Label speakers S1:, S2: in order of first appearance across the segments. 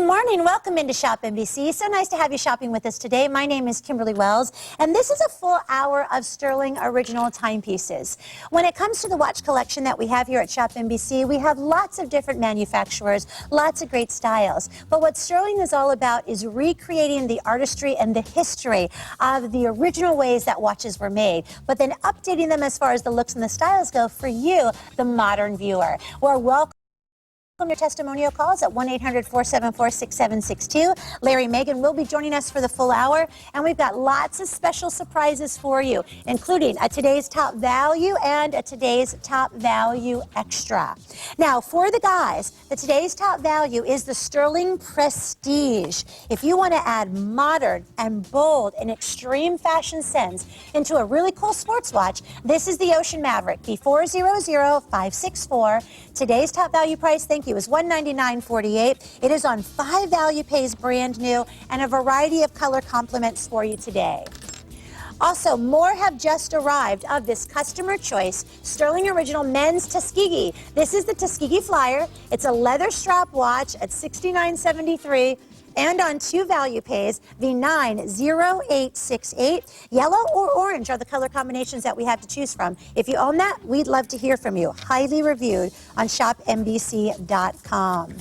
S1: morning. Welcome into ShopNBC. So nice to have you shopping with us today. My name is Kimberly Wells, and this is a full hour of Stuhrling original timepieces. When it comes to the watch collection that we have here at ShopNBC, we have lots of different manufacturers, lots of great styles. But what Stuhrling is all about is recreating the artistry and the history of the original ways that watches were made, but then updating them as far as the looks and the styles go for you, the modern viewer. We're welcome your testimonial calls at 1-800-474-6762. Larry Magen will be joining us for the full hour, and we've got lots of special surprises for you, including a Today's Top Value and a Today's Top Value Extra. Now, for the guys, the Today's Top Value is the Stuhrling Prestige. If you want to add modern and bold and extreme fashion sense into a really cool sports watch, this is the Ocean Maverick, B400564. Today's top value price, thank you, is $199.48. It is on 5 value pays, brand new, and a variety of color complements for you today. Also, more have just arrived of this customer choice Stuhrling Original Men's Tuskegee. This is the Tuskegee Flyer. It's a leather strap watch at $69.73. And on 2 value pays, the 90868. Yellow or orange are the color combinations that we have to choose from. If you own that, we'd love to hear from you. Highly reviewed on ShopNBC.com.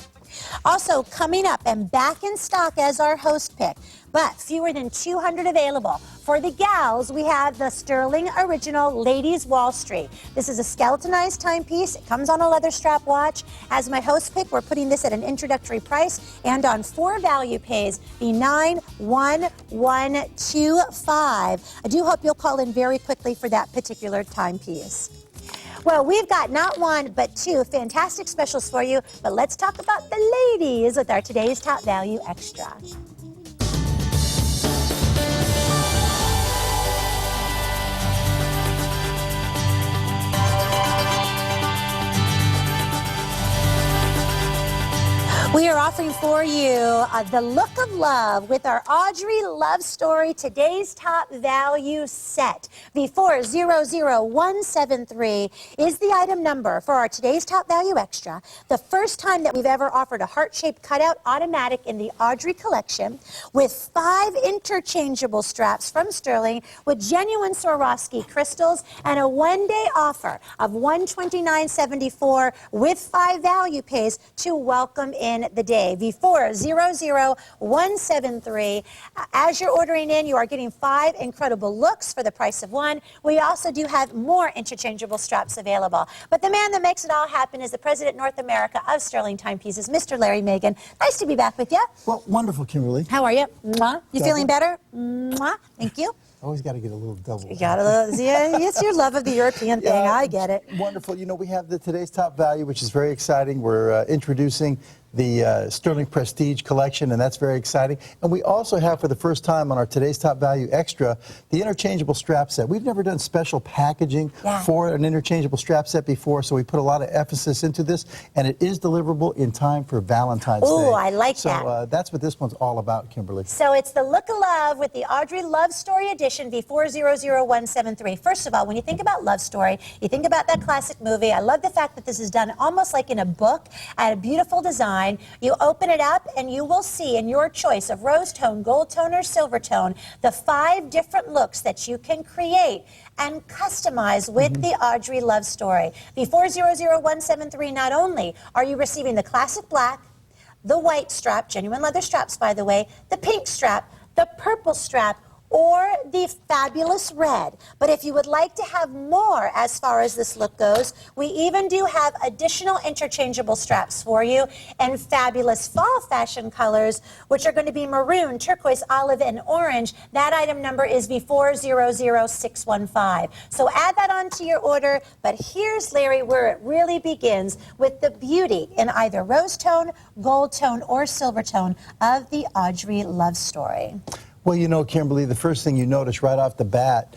S1: Also, coming up and back in stock as our host pick, but fewer than 200 available. For the gals, we have the Stuhrling Original Ladies Wall Street. This is a skeletonized timepiece. It comes on a leather strap watch. As my host pick, we're putting this at an introductory price, and on 4 value pays, the 91125. I do hope you'll call in very quickly for that particular timepiece. Well, we've got not one, but 2 fantastic specials for you, but let's talk about the ladies with our Today's Top Value Extra. We are offering for you the Look of Love with our Audrey Love Story Today's Top Value Set. The 400173 is the item number for our Today's Top Value Extra. The first time that we've ever offered a heart-shaped cutout automatic in the Audrey collection with 5 interchangeable straps from Stuhrling with genuine Swarovski crystals and a one-day offer of $129.74 with 5 value pays to welcome in the day. V400173. As you're ordering in, you are getting 5 incredible looks for the price of 1. We also do have more interchangeable straps available. But the man that makes it all happen is the President North America of Stuhrling Timepieces, Mr. Larry Magen. Nice to be back with you.
S2: Well, wonderful, Kimberly.
S1: How are you? Mwah. You feeling better? Mwah. Thank you.
S2: Always got to get a little double.
S1: You got a, yeah, it's your love of the European thing. I get it.
S2: Wonderful. You know, we have the Today's Top Value, which is very exciting. We're introducing the Stuhrling Prestige collection, and that's very exciting. And we also have, for the first time on our Today's Top Value Extra, the interchangeable strap set. We've never done special packaging for an interchangeable strap set before, so we put a lot of emphasis into this, and it is deliverable in time for Valentine's Day.
S1: Oh, I like that.
S2: So that's what this one's all about, Kimberly.
S1: So it's the Look of Love with the Audrey Love Story Edition, V400173. First of all, when you think about Love Story, you think about that classic movie. I love the fact that this is done almost like in a book, at a beautiful design. You open it up and you will see in your choice of rose tone, gold tone, or silver tone, the 5 different looks that you can create and customize with the Audrey Love Story. V400173, not only are you receiving the classic black, the white strap, genuine leather straps by the way, the pink strap, the purple strap, or the fabulous red. But if you would like to have more as far as this look goes, we even do have additional interchangeable straps for you and fabulous fall fashion colors, which are going to be maroon, turquoise, olive, and orange. That item number is V400615. So add that onto your order, but here's, Larry, where it really begins with the beauty in either rose tone, gold tone, or silver tone of the Audrey Love Story.
S2: Well, you know, Kimberly, the first thing you notice right off the bat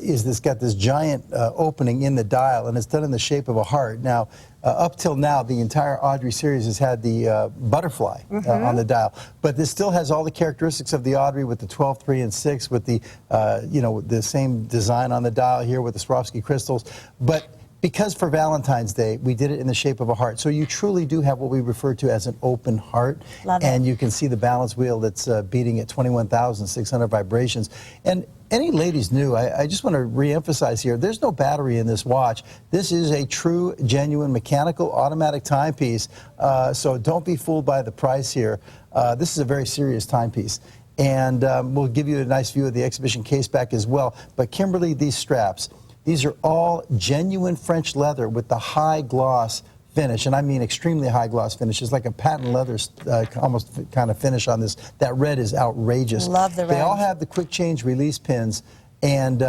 S2: is this got this giant opening in the dial, and it's done in the shape of a heart. Now, up till now, the entire Audrey series has had the butterfly on the dial, but this still has all the characteristics of the Audrey with the 12, 3, and 6, with the, you know, the same design on the dial here with the Swarovski crystals. But Because for Valentine's Day, we did it in the shape of a heart. So you truly do have what we refer to as an open heart.
S1: Love it.
S2: And you can see the balance wheel that's beating at 21,600 vibrations. And any ladies new, I just want to reemphasize here, there's no battery in this watch. This is a true, genuine, mechanical, automatic timepiece. So don't be fooled by the price here. This is a very serious timepiece. And we'll give you a nice view of the exhibition case back as well. But Kimberly, these straps, these are all genuine French leather with the high gloss finish, and I mean extremely high gloss finish. It's like a patent leather almost kind of finish on this. That red is outrageous.
S1: Love the red.
S2: They all have the quick change release pins, and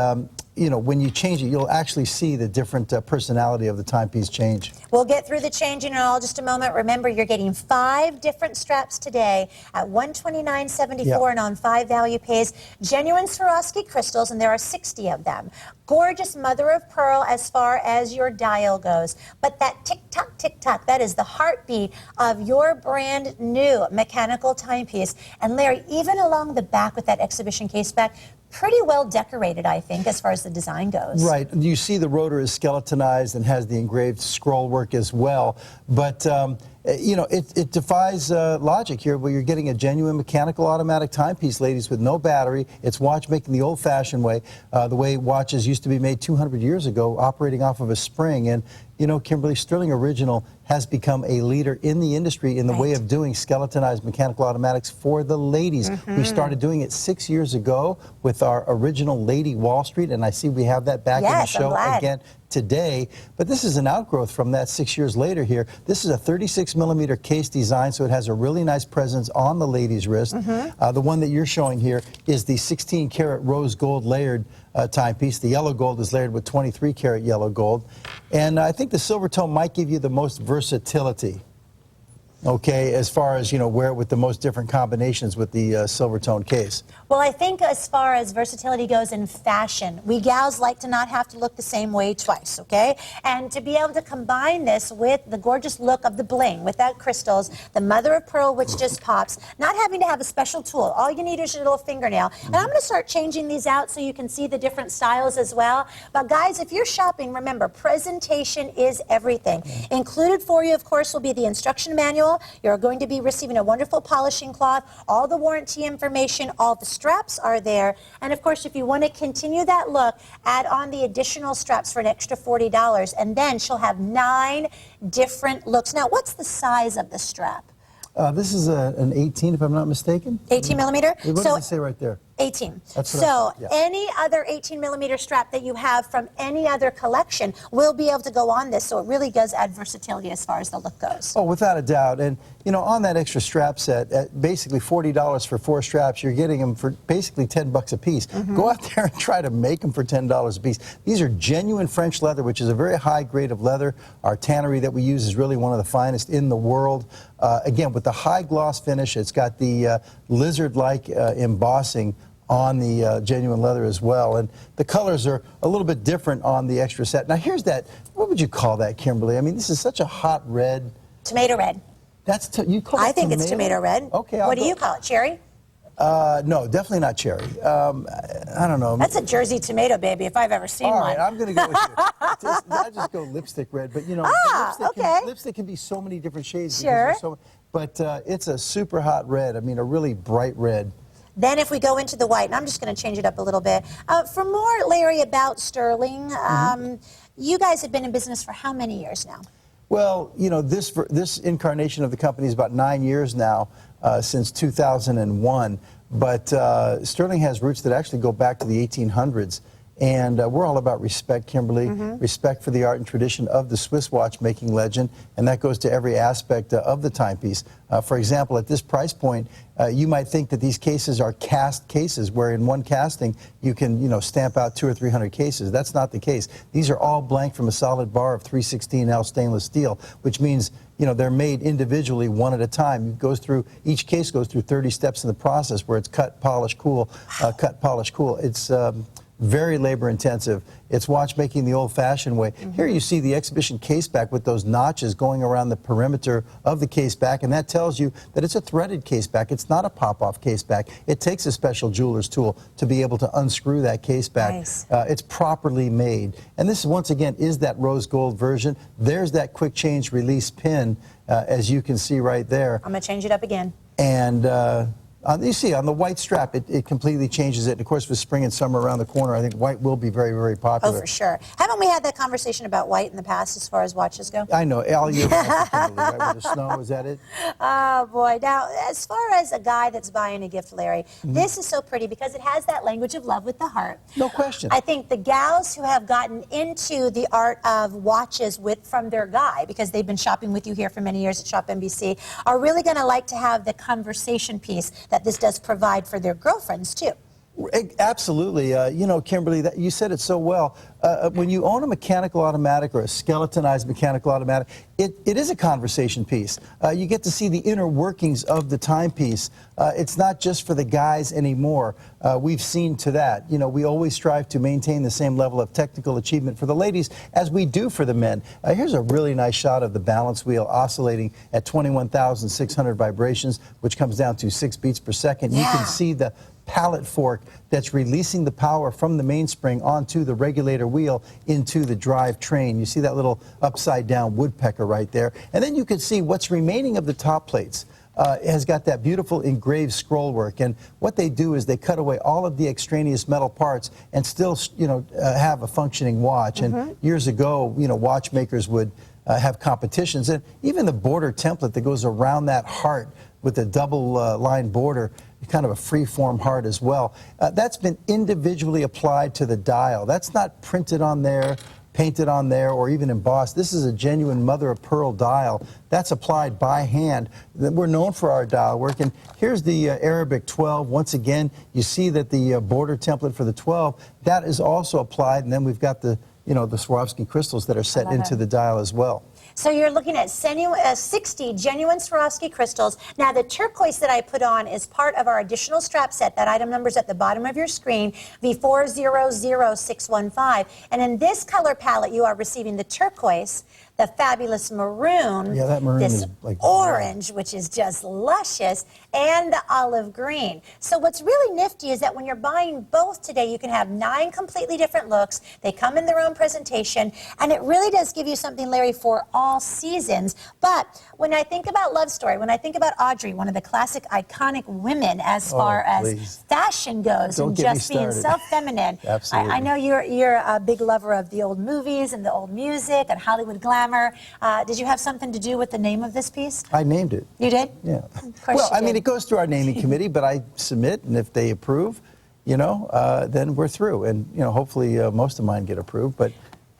S2: you know, when you change it, you'll actually see the different personality of the timepiece change.
S1: We'll get through the changing in all just a moment. Remember, you're getting 5 different straps today at $129.74
S2: Yep.
S1: and on 5 value pays. Genuine Swarovski crystals, and there are 60 of them. Gorgeous mother of pearl as far as your dial goes. But that tick-tock, tick-tock, that is the heartbeat of your brand new mechanical timepiece. And Larry, even along the back with that exhibition case back, pretty well decorated, I think, as far as the design goes.
S2: Right. You see the rotor is skeletonized and has the engraved scroll work as well. But, you know, it defies logic here where you're getting a genuine mechanical automatic timepiece, ladies, with no battery. It's watchmaking the old-fashioned way, the way watches used to be made 200 years ago, operating off of a spring. And, you know, Kimberly, Stuhrling Original has become a leader in the industry in the way of doing skeletonized mechanical automatics for the ladies. We started doing it 6 years ago with our original Lady Wall Street, and I see we have that back in the show again today. But this is an outgrowth from that 6 years later here. This is a 36mm case design, so it has a really nice presence on the lady's wrist. The one that you're showing here is the 16-karat rose gold layered timepiece. The yellow gold is layered with 23-karat yellow gold. And I think the silver tone might give you the most versatility, okay, as far as, you know, wear it with the most different combinations with the silver tone case.
S1: Well, I think as far as versatility goes in fashion, we gals like to not have to look the same way twice, okay? And to be able to combine this with the gorgeous look of the bling, with that crystals, the mother of pearl, which just pops, not having to have a special tool. All you need is your little fingernail. And I'm going to start changing these out so you can see the different styles as well. But guys, if you're shopping, remember, presentation is everything. Included for you, of course, will be the instruction manual. You're going to be receiving a wonderful polishing cloth, all the warranty information, all the straps are there. And of course, if you want to continue that look, add on the additional straps for an extra $40. And then she'll have 9 different looks. Now, what's the size of the strap?
S2: This is an 18, if I'm not mistaken.
S1: 18 millimeter?
S2: What does it say right there?
S1: 18.
S2: That's what
S1: So
S2: yeah.
S1: any other 18mm strap that you have from any other collection will be able to go on this. So it really does add versatility as far as the look goes.
S2: Oh, without a doubt. And, you know, on that extra strap set, at basically $40 for 4 straps, you're getting them for basically $10 a piece. Go out there and try to make them for $10 a piece. These are genuine French leather, which is a very high grade of leather. Our tannery that we use is really one of the finest in the world. Again, with the high gloss finish, it's got the lizard-like embossing on the genuine leather as well. And the colors are a little bit different on the extra set. Now here's that, what would you call that, Kimberly? I mean, this is such a hot red.
S1: Tomato red.
S2: That's, you call it
S1: I think
S2: tomato?
S1: it's tomato red.
S2: Okay,
S1: what do you call it, cherry?
S2: No, definitely not cherry. I don't know.
S1: That's a Jersey tomato, baby, if I've ever seen
S2: All
S1: one.
S2: right, I'm going to go with you. I just go lipstick red, but you know, lipstick can be so many different shades.
S1: Sure.
S2: But it's a super hot red. I mean, a really bright red.
S1: Then if we go into the white, and I'm just going to change it up a little bit. For more, Larry, about Stuhrling, you guys have been in business for how many years now?
S2: Well, you know, this incarnation of the company is about 9 years now, since 2001. But Stuhrling has roots that actually go back to the 1800s. And we're all about respect, Kimberly, respect for the art and tradition of the Swiss watchmaking legend, and that goes to every aspect of the timepiece. For example, at this price point, you might think that these cases are cast cases, where in one casting you can, you know, stamp out 200 or 300 cases. That's not the case. These are all blank from a solid bar of 316L stainless steel, which means, you know, they're made individually, one at a time. It goes through, each case goes through 30 steps in the process, where it's cut, polish, cool, cut, polish, cool. It's very labor intensive. It's watchmaking the old-fashioned way. Here you see the exhibition case back with those notches going around the perimeter of the case back, and that tells you that it's a threaded case back. It's not a pop-off case back. It takes a special jeweler's tool to be able to unscrew that case back.
S1: Nice.
S2: It's properly made. And this, once again, is that rose gold version. There's that quick change release pin, as you can see right there.
S1: I'm going to change it up again.
S2: And you see on the white strap, it completely changes it. And of course, with spring and summer around the corner, I think white will be very, very popular.
S1: Oh, for sure. Haven't we had that conversation about white in the past as far as watches go?
S2: I know. All year round, Kimberly, right? With the snow, is that it?
S1: Oh, boy. Now, as far as a guy that's buying a gift, Larry, this is so pretty because it has that language of love with the heart.
S2: No question.
S1: I think the gals who have gotten into the art of watches from their guy, because they've been shopping with you here for many years at ShopNBC, are really going to like to have the conversation piece that this does provide for their girlfriends, too.
S2: Absolutely. You know, Kimberly, you said it so well. When you own a mechanical automatic or a skeletonized mechanical automatic, it is a conversation piece. You get to see the inner workings of the timepiece. It's not just for the guys anymore. We've seen to that. You know, we always strive to maintain the same level of technical achievement for the ladies as we do for the men. Here's a really nice shot of the balance wheel oscillating at 21,600 vibrations, which comes down to 6 beats per second.
S1: Yeah.
S2: You can see the pallet fork that's releasing the power from the mainspring onto the regulator wheel into the drive train. You see that little upside down woodpecker right there. And then you can see what's remaining of the top plates. It has got that beautiful engraved scroll work, and what they do is they cut away all of the extraneous metal parts and still, you know, have a functioning watch. And years ago, you know, watchmakers would have competitions, and even the border template that goes around that heart with a double line border, kind of a free-form heart as well. That's been individually applied to the dial. That's not printed on there, painted on there, or even embossed. This is a genuine mother-of-pearl dial. That's applied by hand. We're known for our dial work. And here's the Arabic 12. Once again, you see that the border template for the 12, that is also applied. And then we've got the, you know, the Swarovski crystals that are set into the dial as well.
S1: So you're looking at 60 genuine Swarovski crystals. Now, the turquoise that I put on is part of our additional strap set. That item number is at the bottom of your screen, V400615. And in this color palette, you are receiving the turquoise, the fabulous maroon,
S2: yeah, that maroon
S1: this
S2: is like
S1: orange, which is just luscious, and the olive green. So what's really nifty is that when you're buying both today, you can have 9 completely different looks. They come in their own presentation, and it really does give you something, Larry, for all seasons. But when I think about Love Story, when I think about Audrey, one of the classic iconic women as far as fashion goes, and just being so feminine.
S2: Absolutely.
S1: I know you're a big lover of the old movies and the old music and Hollywood glamour. Did you have something to do with the name of this piece?
S2: I named it.
S1: You did?
S2: Yeah.
S1: Of course
S2: well,
S1: you
S2: I mean,
S1: did.
S2: it goes through our naming committee, but I submit, and if they approve, you know, then we're through. And, you know, hopefully most of mine get approved. But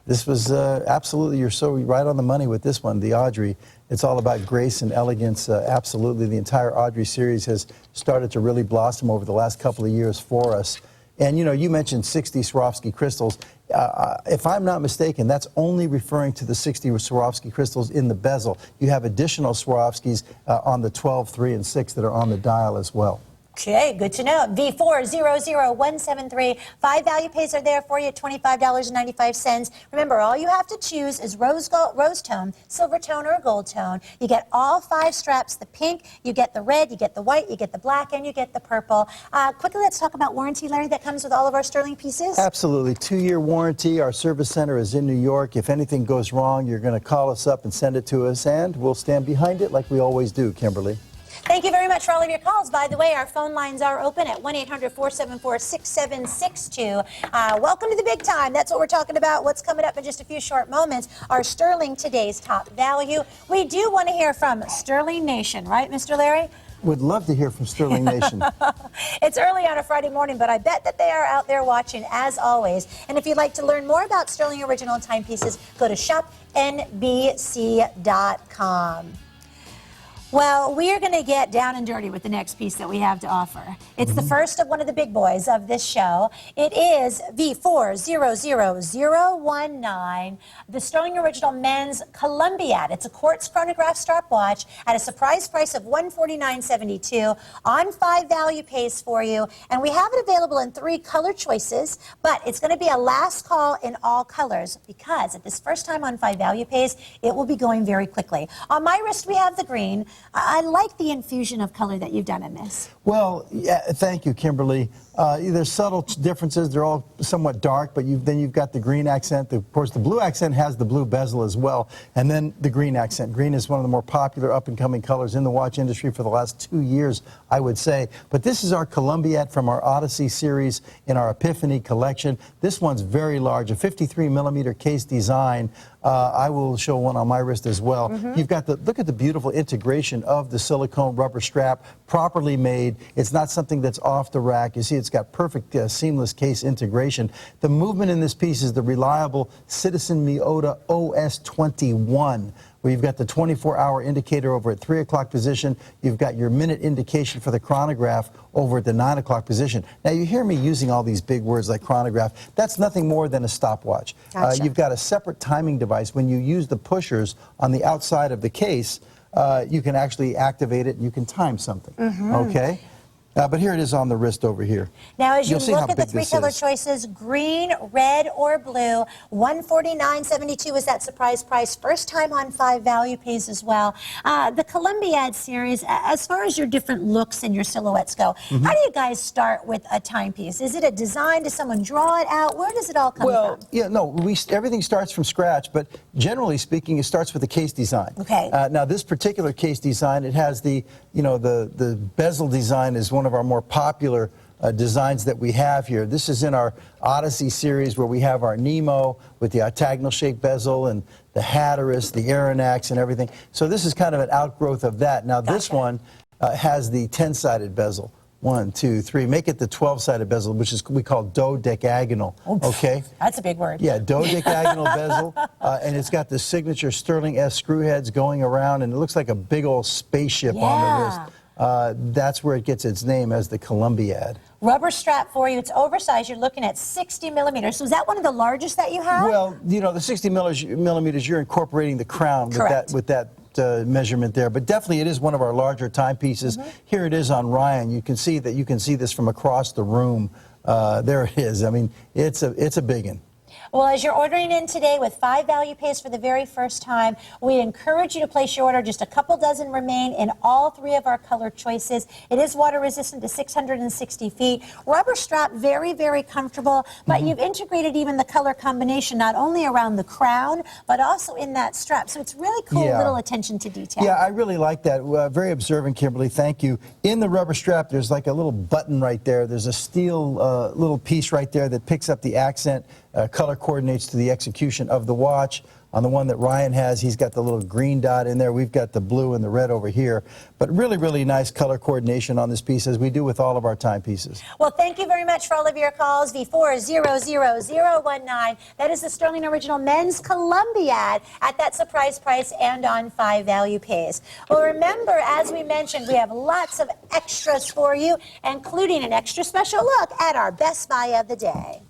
S2: this was absolutely, you're so right on the money with this one, the Audrey. It's all about grace and elegance. Absolutely. The entire Audrey series has started to really blossom over the last couple of years for us. And, you know, you mentioned 60 Swarovski crystals. If I'm not mistaken, that's only referring to the 60 Swarovski crystals in the bezel. You have additional Swarovskis on the 12, 3, and 6 that are on the dial as well.
S1: Okay, good to know. V400173. 5 value pays are there for you at $25.95. Remember, all you have to choose is rose tone, silver tone, or gold tone. You get all 5 straps, the pink, you get the red, you get the white, you get the black, and you get the purple. Quickly, let's talk about warranty, Larry, that comes with all of our Stuhrling pieces.
S2: Absolutely. 2-year warranty. Our service center is in New York. If anything goes wrong, you're going to call us up and send it to us, and we'll stand behind it like we always do, Kimberly.
S1: Thank you very much for all of your calls. By the way, our phone lines are open at 1-800-474-6762. Welcome to the big time. That's what we're talking about. What's coming up in just a few short moments. Our Stuhrling Today's Top Value. We do want to hear from Stuhrling Nation, right, Mr. Larry?
S2: Would love to hear from Stuhrling Nation.
S1: It's early on a Friday morning, but I bet that they are out there watching, as always. And if you'd like to learn more about Stuhrling original timepieces, go to ShopNBC.com. Well, we are going to get down and dirty with the next piece that we have to offer. It's the first of one of the big boys of this show. It is V400019, the Stuhrling Original Men's Columbiad. It's a quartz chronograph stopwatch at a surprise price of $149.72 on 5 value pays for you. And we have it available in 3 color choices, but it's going to be a last call in all colors because at this first time on 5 value pays, it will be going very quickly. On my wrist, we have the green. I like the infusion of color that you've done in this.
S2: Well, yeah, thank you, Kimberly. There's subtle differences. They're all somewhat dark, but then you've got the green accent. Of course, the blue accent has the blue bezel as well, and then the green accent. Green is one of the more popular up-and-coming colors in the watch industry for the last 2 years, I would say. But this is our Columbiad from our Odyssey series in our Epiphany collection. This one's very large, a 53-millimeter case design. I will show one on my wrist as well. You've got look at the beautiful integration of the silicone rubber strap, properly made. It's not something that's off the rack. You see, it's got perfect seamless case integration. The movement in this piece is the reliable Citizen Miota OS21. where you've got the 24-hour indicator over at 3 o'clock position. You've got your minute indication for the chronograph over at the 9 o'clock position. Now, you hear me using all these big words like chronograph. That's nothing more than a stopwatch.
S1: Gotcha.
S2: You've got a separate timing device. When you use the pushers on the outside of the case, you can actually activate it and you can time something. Okay? But here it is on the wrist over here.
S1: Now, as you
S2: You'll see
S1: look
S2: how
S1: at the
S2: big
S1: three
S2: this
S1: color
S2: is.
S1: choices, green, red, or blue, $149.72 is that surprise price. First time on 5 value pays as well. The Columbiad series, as far as your different looks and your silhouettes go, how do you guys start with a timepiece? Is it a design? Does someone draw it out? Where does it all come
S2: Well,
S1: from?
S2: yeah, no, everything starts from scratch, but generally speaking, it starts with the case design.
S1: Okay.
S2: Now, this particular case design, it has the bezel design is one of our more popular designs that we have here. This is in our Odyssey series where we have our Nemo with the octagonal shaped bezel and the Hatteras, the Aronnax and everything. So this is kind of an outgrowth of that. Now, this one has the 10-sided bezel. 1, 2, 3. Make it the 12-sided bezel, which is we call dodecagonal. Okay.
S1: That's a big word.
S2: Yeah, dodecagonal bezel, and it's got the signature Stuhrling S screw heads going around, and it looks like a big old spaceship on the wrist. That's where it gets its name as the Columbiad.
S1: Rubber strap for you. It's oversized. You're looking at 60 millimeters. So is that one of the largest that you have?
S2: Well, the 60 millimeters, you're incorporating the crown with that measurement there, but definitely it is one of our larger timepieces. Here it is on Ryan. You can see this from across the room. There it is. I mean, it's a big one.
S1: Well, as you're ordering in today with 5 value pays for the very first time, we encourage you to place your order. Just a couple dozen remain in all 3 of our color choices. It is water resistant to 660 feet. Rubber strap, very, very comfortable, but you've integrated even the color combination, not only around the crown, but also in that strap. So it's really cool little attention to detail.
S2: Yeah, I really like that. Very observant, Kimberly. Thank you. In the rubber strap, there's like a little button right there. There's a steel little piece right there that picks up the accent. Color coordinates to the execution of the watch. On the one that Ryan has, he's got the little green dot in there. We've got the blue and the red over here. But really, really nice color coordination on this piece, as we do with all of our timepieces.
S1: Well, thank you very much for all of your calls. V400019. That is the Stuhrling Original Men's Columbiad at that surprise price and on 5 value pays. Well, remember, as we mentioned, we have lots of extras for you, including an extra special look at our Best Buy of the day.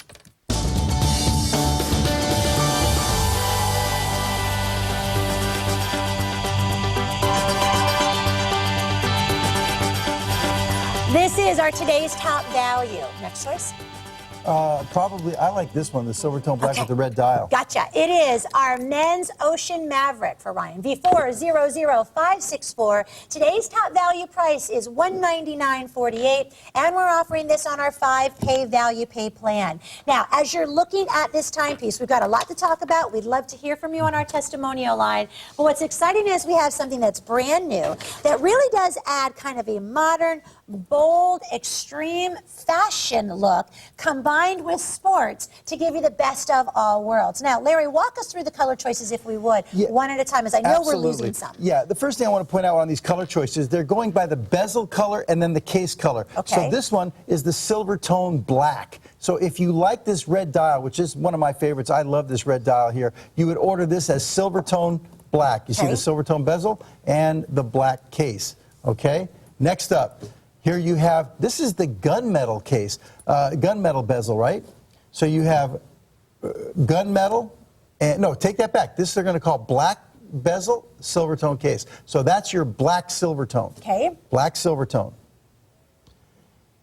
S1: This is our today's top value. Next choice.
S2: Probably, I like this one, the silver tone black with the red dial.
S1: Gotcha. It is our men's Ocean Maverick for Ryan. V400564. Today's top value price is $199.48, and we're offering this on our 5K value pay plan. Now, as you're looking at this timepiece, we've got a lot to talk about. We'd love to hear from you on our testimonial line. But what's exciting is we have something that's brand new that really does add kind of a modern, bold, extreme fashion look combined with sports to give you the best of all worlds. Now, Larry, walk us through the color choices, if we would, one at a time, as I know we're losing some.
S2: Yeah, the first thing I want to point out on these color choices, they're going by the bezel color and then the case color.
S1: Okay.
S2: So this one is the silver tone black. So if you like this red dial, which is one of my favorites, I love this red dial here, you would order this as silver tone black. You see
S1: Okay.
S2: the silver tone bezel and the black case. Okay. Next up, here you have, this is the gunmetal case, gunmetal bezel, right? So you have gunmetal, and no, take that back. This they're going to call black bezel, silver tone case. So that's your black silver tone.
S1: Okay.
S2: Black silver tone.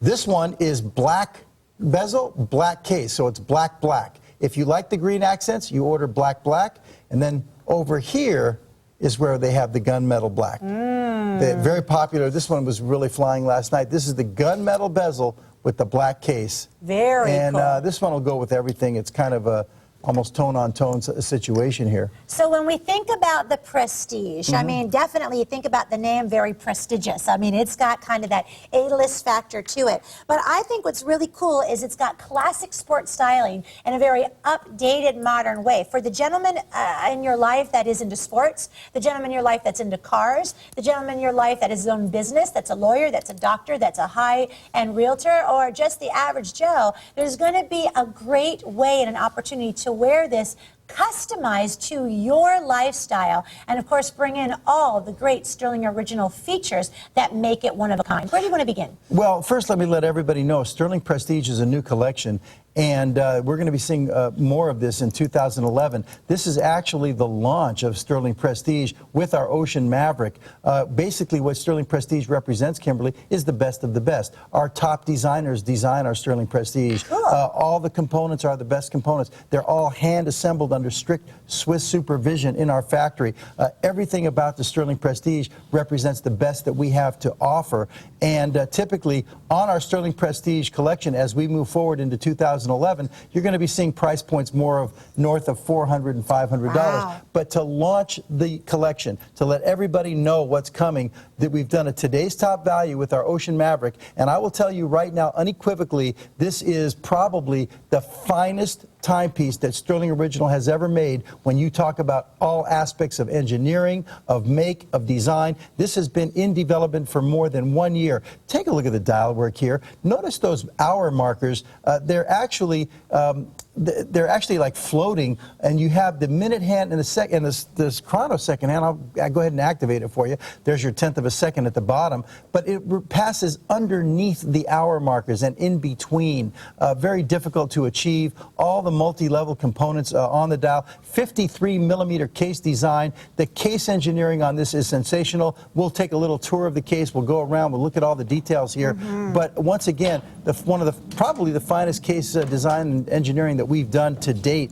S2: This one is black bezel, black case. So it's black, black. If you like the green accents, you order black, black. And then over here is where they have the gunmetal black. They're very popular. This one was really flying last night. This is the gunmetal bezel with the black case.
S1: Very
S2: and,
S1: cool.
S2: And this one will go with everything. It's kind of a almost tone-on-tone situation here.
S1: So when we think about the prestige, I mean, definitely you think about the name, very prestigious. I mean, it's got kind of that A-list factor to it. But I think what's really cool is it's got classic sport styling in a very updated, modern way. For the gentleman in your life that is into sports, the gentleman in your life that's into cars, the gentleman in your life that has his own business, that's a lawyer, that's a doctor, that's a high-end realtor, or just the average Joe, there's going to be a great way and an opportunity to wear this customized to your lifestyle, and of course bring in all the great Stuhrling original features that make it one of a kind. Where do you want to begin?
S2: Well, first let me let everybody know Stuhrling Prestige is a new collection, and we're going to be seeing more of this in 2011. This is actually the launch of Stuhrling Prestige with our Ocean Maverick. Basically what Stuhrling Prestige represents, Kimberly, is the best of the best. Our top designers design our Stuhrling Prestige.
S1: Cool.
S2: All the components are the best components. They're all hand assembled under strict Swiss supervision in our factory. Everything about the Stuhrling Prestige represents the best that we have to offer. And typically on our Stuhrling Prestige collection, as we move forward into 2011, you're going to be seeing price points more of north of $400 and $500.
S1: Wow.
S2: But to launch the collection, to let everybody know what's coming, that we've done a today's top value with our Ocean Maverick. And I will tell you right now, unequivocally, this is probably the finest timepiece that Stuhrling Original has ever made when you talk about all aspects of engineering, of make, of design. This has been in development for more than 1 year. Take a look at the dial work here. Notice those hour markers. They're actually like floating, and you have the minute hand and the second, and this chronosecond hand. I'll go ahead and activate it for you. There's your 1/10 of a second at the bottom, but it passes underneath the hour markers and in between. Very difficult to achieve. All the multi-level components on the dial. 53 millimeter case design. The case engineering on this is sensational. We'll take a little tour of the case. We'll go around. We'll look at all the details here. But once again, probably the finest case design and engineering that we've done to date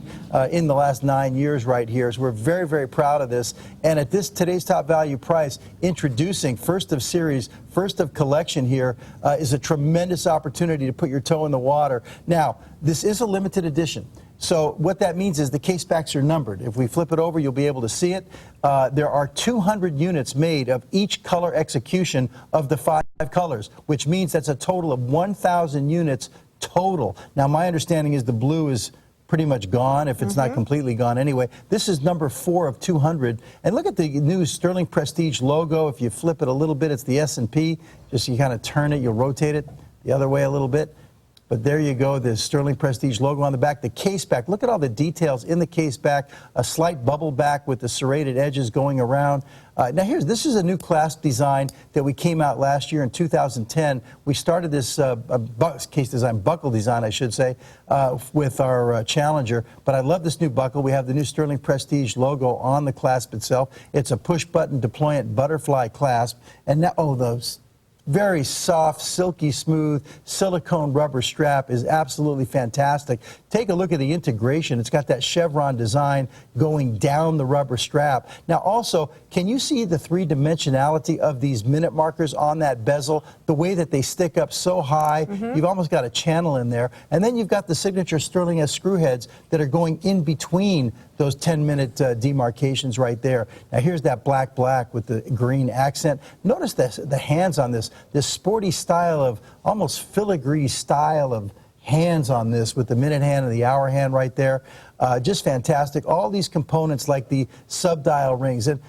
S2: in the last 9 years right here. So we're very, very proud of this. And at this today's top value price, introducing first of series, first of collection here is a tremendous opportunity to put your toe in the water. Now, this is a limited edition. So what that means is the case backs are numbered. If we flip it over, you'll be able to see it. There are 200 units made of each color execution of the 5 colors, which means that's a total of 1,000 units total. Now, my understanding is the blue is pretty much gone, if it's not completely gone anyway. This is number 4 of 200. And look at the new Stuhrling Prestige logo. If you flip it a little bit, it's the S&P. Just you kind of turn it, you'll rotate it the other way a little bit. But there you go, the Stuhrling Prestige logo on the back. The case back, look at all the details in the case back. A slight bubble back with the serrated edges going around. Now this is a new clasp design that we came out last year in 2010. We started this case design, buckle design, I should say, with our Challenger. But I love this new buckle. We have the new Stuhrling Prestige logo on the clasp itself. It's a push-button deployant butterfly clasp. And now, those very soft, silky smooth, silicone rubber strap is absolutely fantastic. Take a look at the integration. It's got that chevron design going down the rubber strap. Now also, can you see the three-dimensionality of these minute markers on that bezel? The way that they stick up so high, you've almost got a channel in there. And then you've got the signature Stuhrling S screw heads that are going in between those 10-minute demarcations right there. Now here's that black with the green accent. Notice the hands on this sporty style of almost filigree style of hands on this with the minute hand and the hour hand right there. Just fantastic. All these components like the subdial rings. And,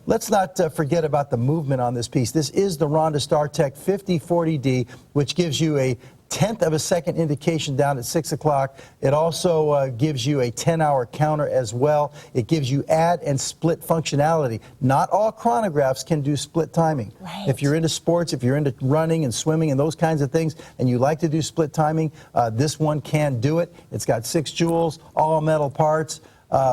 S2: let's not forget about the movement on this piece. This is the Ronda StarTech 5040D, which gives you a tenth of a second indication down at 6 o'clock. It also gives you a 10-hour counter as well. It gives you add and split functionality. Not all chronographs can do split timing.
S1: Right.
S2: If you're into sports, if you're into running and swimming and those kinds of things, and you like to do split timing, this one can do it. It's got 6 jewels, all metal parts.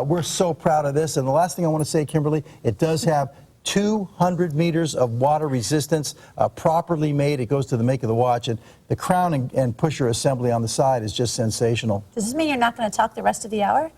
S2: We're so proud of this. And the last thing I want to say, Kimberly, it does have 200 meters of water resistance, properly made. It goes to the make of the watch. And the crown and pusher assembly on the side is just sensational.
S1: Does this mean you're not going to talk the rest of the hour?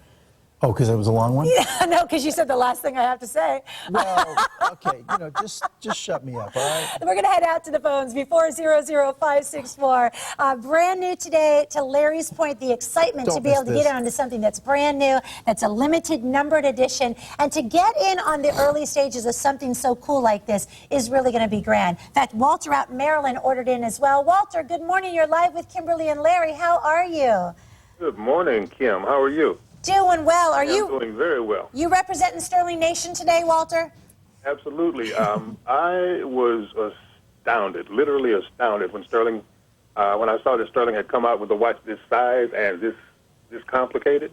S2: Oh, because it was a long one?
S1: Yeah, no, because you said the last thing I have to say.
S2: Well, okay, just shut me up, all right?
S1: We're going to head out to the phones before 00564. Brand new today, to Larry's point, the excitement
S2: Don't
S1: to be able to
S2: miss
S1: get
S2: this.
S1: onto something that's brand new, that's a limited numbered edition, and to get in on the early stages of something so cool like this is really going to be grand. In fact, Walter out in Maryland ordered in as well. Walter, good morning. You're live with Kimberly and Larry. How are you?
S3: Good morning, Kim. How are you?
S1: Doing well. Are
S3: I'm
S1: you
S3: doing very well.
S1: you representing Stuhrling Nation today, Walter?
S3: Absolutely. I was astounded, literally astounded, when Stuhrling, when I saw that Stuhrling had come out with a watch this size and this complicated.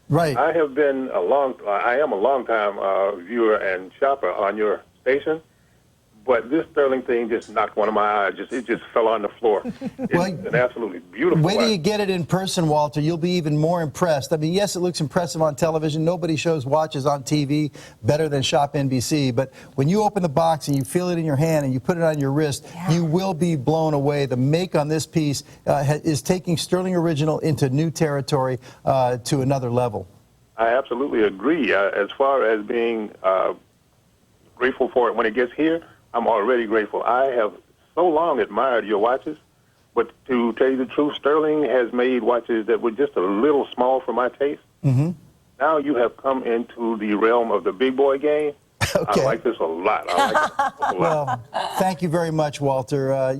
S2: Right.
S3: I am a long time viewer and shopper on your station, but this Stuhrling thing just knocked one of my eyes. It just fell on the floor. It's
S2: Well,
S3: an absolutely beautiful
S2: Wait till
S3: watch.
S2: you get it in person, Walter. You'll be even more impressed. I mean, yes, it looks impressive on television. Nobody shows watches on TV better than ShopNBC. But when you open the box and you feel it in your hand and you put it on your wrist, you will be blown away. The make on this piece is taking Stuhrling Original into new territory to another level.
S3: I absolutely agree. As far as being grateful for it when it gets here, I'm already grateful. I have so long admired your watches, but to tell you the truth, Stuhrling has made watches that were just a little small for my taste.
S2: Mm-hmm.
S3: Now you have come into the realm of the big boy game.
S2: Okay.
S3: I like this a lot. I like it a lot.
S2: Well, thank you very much, Walter.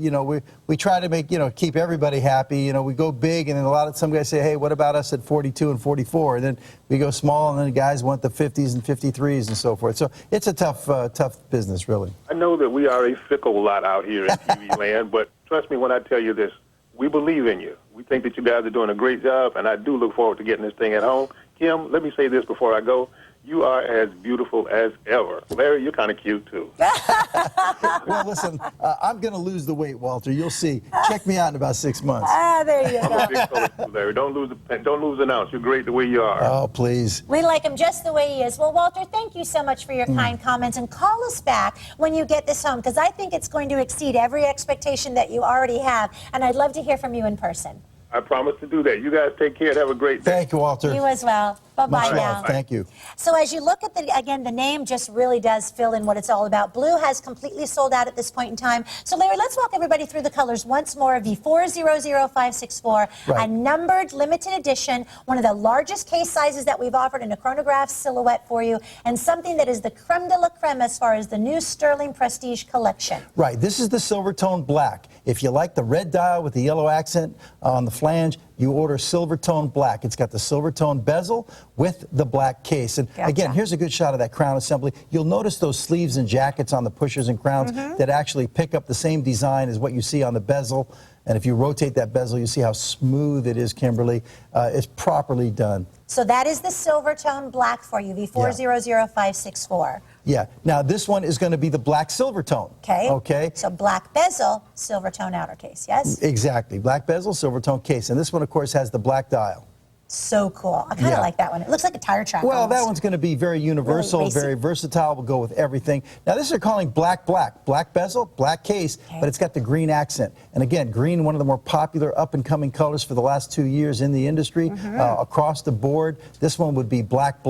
S2: We try to make, keep everybody happy. We go big, and then some guys say, hey, what about us at 42 and 44? And then we go small, and then the guys want the 50s and 53s and so forth. So it's a tough business, really.
S3: I know that we are a fickle lot out here in TV land, but trust me when I tell you this, we believe in you. We think that you guys are doing a great job, and I do look forward to getting this thing at home. Kim, let me say this before I go. You are as beautiful as ever. Larry, you're kind of cute, too.
S2: Well, listen, I'm going to lose the weight, Walter. You'll see. Check me out in about 6 months.
S1: There you
S3: I'm a
S1: go.
S3: big fella, too, Larry. Don't lose an ounce. You're great the way you are.
S2: Oh, please.
S1: We like him just the way he is. Well, Walter, thank you so much for your kind comments, and call us back when you get this home, because I think it's going to exceed every expectation that you already have, and I'd love to hear from you in person.
S3: I promise to do that. You guys take care and have a great day.
S2: Thank you, Walter.
S1: You as well. Bye-bye
S2: Much
S1: now.
S2: love. Thank you.
S1: So as you look at the name just really does fill in what it's all about. Blue has completely sold out at this point in time. So Larry, let's walk everybody through the colors once more. V400564,
S2: Right.
S1: a numbered limited edition, one of the largest case sizes that we've offered in a chronograph silhouette for you, and something that is the creme de la creme as far as the new Stuhrling Prestige collection.
S2: Right. This is the silver tone black. If you like the red dial with the yellow accent on the flange, you order silver tone black. It's got the silver tone bezel with the black case. And again, here's a good shot of that crown assembly. You'll notice those sleeves and jackets on the pushers and crowns that actually pick up the same design as what you see on the bezel. And if you rotate that bezel, you see how smooth it is, Kimberly. It's properly done.
S1: So that is the silver tone black for you, V400564.
S2: Yeah. Now, this one is going to be the black silver tone.
S1: Okay.
S2: Okay.
S1: So black bezel, silver tone outer case, yes?
S2: Exactly. Black bezel, silver tone case. And this one, of course, has the black dial.
S1: So cool. I kind of like that one. It looks like a tire track.
S2: Well,
S1: almost.
S2: that one's going to be very universal,
S1: Really racy.
S2: very versatile. Will go with everything. Now, this they're calling black bezel, black case, but it's got the green accent. And again, green, one of the more popular up-and-coming colors for the last 2 years in the industry, across the board. This one would be black.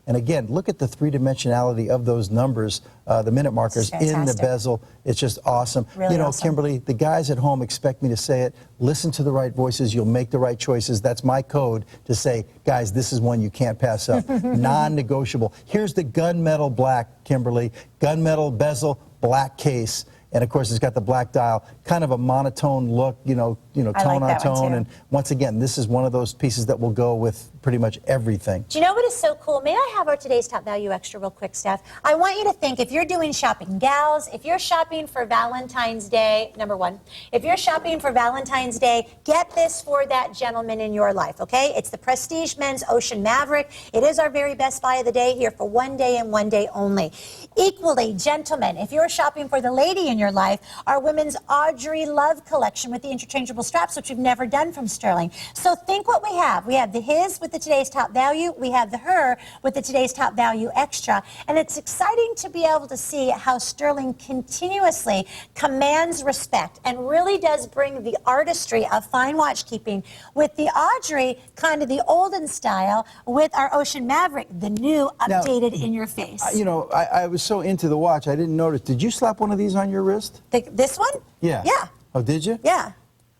S2: And again, look at the three-dimensionality of those numbers, the minute markers in the bezel. It's just awesome.
S1: Really awesome.
S2: Kimberly, the guys at home expect me to say it. Listen to the right voices. You'll make the right choices. That's my code to say, guys, this is one you can't pass up. Non-negotiable. Here's the gunmetal black, Kimberly. Gunmetal bezel, black case. And of course, it's got the black dial, kind of a monotone look, tone on
S1: that one
S2: tone.
S1: too.
S2: And once again, this is one of those pieces that will go with pretty much everything.
S1: Do you know what is so cool? May I have our today's top value extra real quick, Steph? I want you to think, if you're doing shopping, gals, if you're shopping for Valentine's Day, number one, if you're shopping for Valentine's Day, get this for that gentleman in your life, okay? It's the Prestige Men's Ocean Maverick. It is our very best buy of the day, here for one day and one day only. Equally, gentlemen, if you're shopping for the lady in your life, our women's Audrey Love collection with the interchangeable straps, which we've never done from Stuhrling. So think what we have. We have the his with the today's top value. We have the her with the today's top value extra. And it's exciting to be able to see how Stuhrling continuously commands respect and really does bring the artistry of fine watch keeping with the Audrey, kind of the olden style, with our Ocean Maverick, the new, updated, in your face.
S2: I was so into the watch, I didn't notice. Did you slap one of these on your wrist?
S1: This one?
S2: Yeah.
S1: Yeah.
S2: Oh, did you?
S1: Yeah.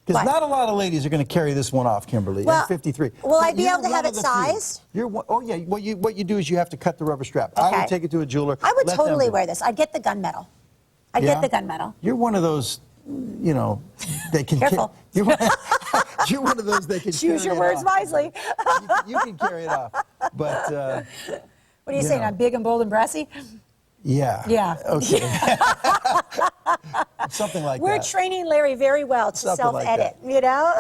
S2: Because
S1: Why?
S2: not a lot of ladies are going to carry this one off, Kimberly.
S1: Well,
S2: 53.
S1: will I
S2: But
S1: be
S2: you're
S1: able to have
S2: one
S1: it
S2: of the few.
S1: sized?
S2: Oh yeah. What you do is you have to cut the rubber strap. I
S1: Okay.
S2: would take it to a jeweler.
S1: I would
S2: let them
S1: totally
S2: do it.
S1: wear this. I'd get the gunmetal. I'd
S2: Yeah?
S1: get the gunmetal.
S2: You're one of those, they can.
S1: Careful.
S2: You're one of those they can.
S1: Choose
S2: carry
S1: your
S2: it
S1: words
S2: off.
S1: wisely.
S2: You can carry it off, but
S1: What are you saying?
S2: know.
S1: I'm big and bold and brassy?
S2: yeah.
S1: Yeah.
S2: Okay. Something like
S1: We're
S2: that.
S1: training Larry very well to
S2: Something like
S1: self-edit, you know?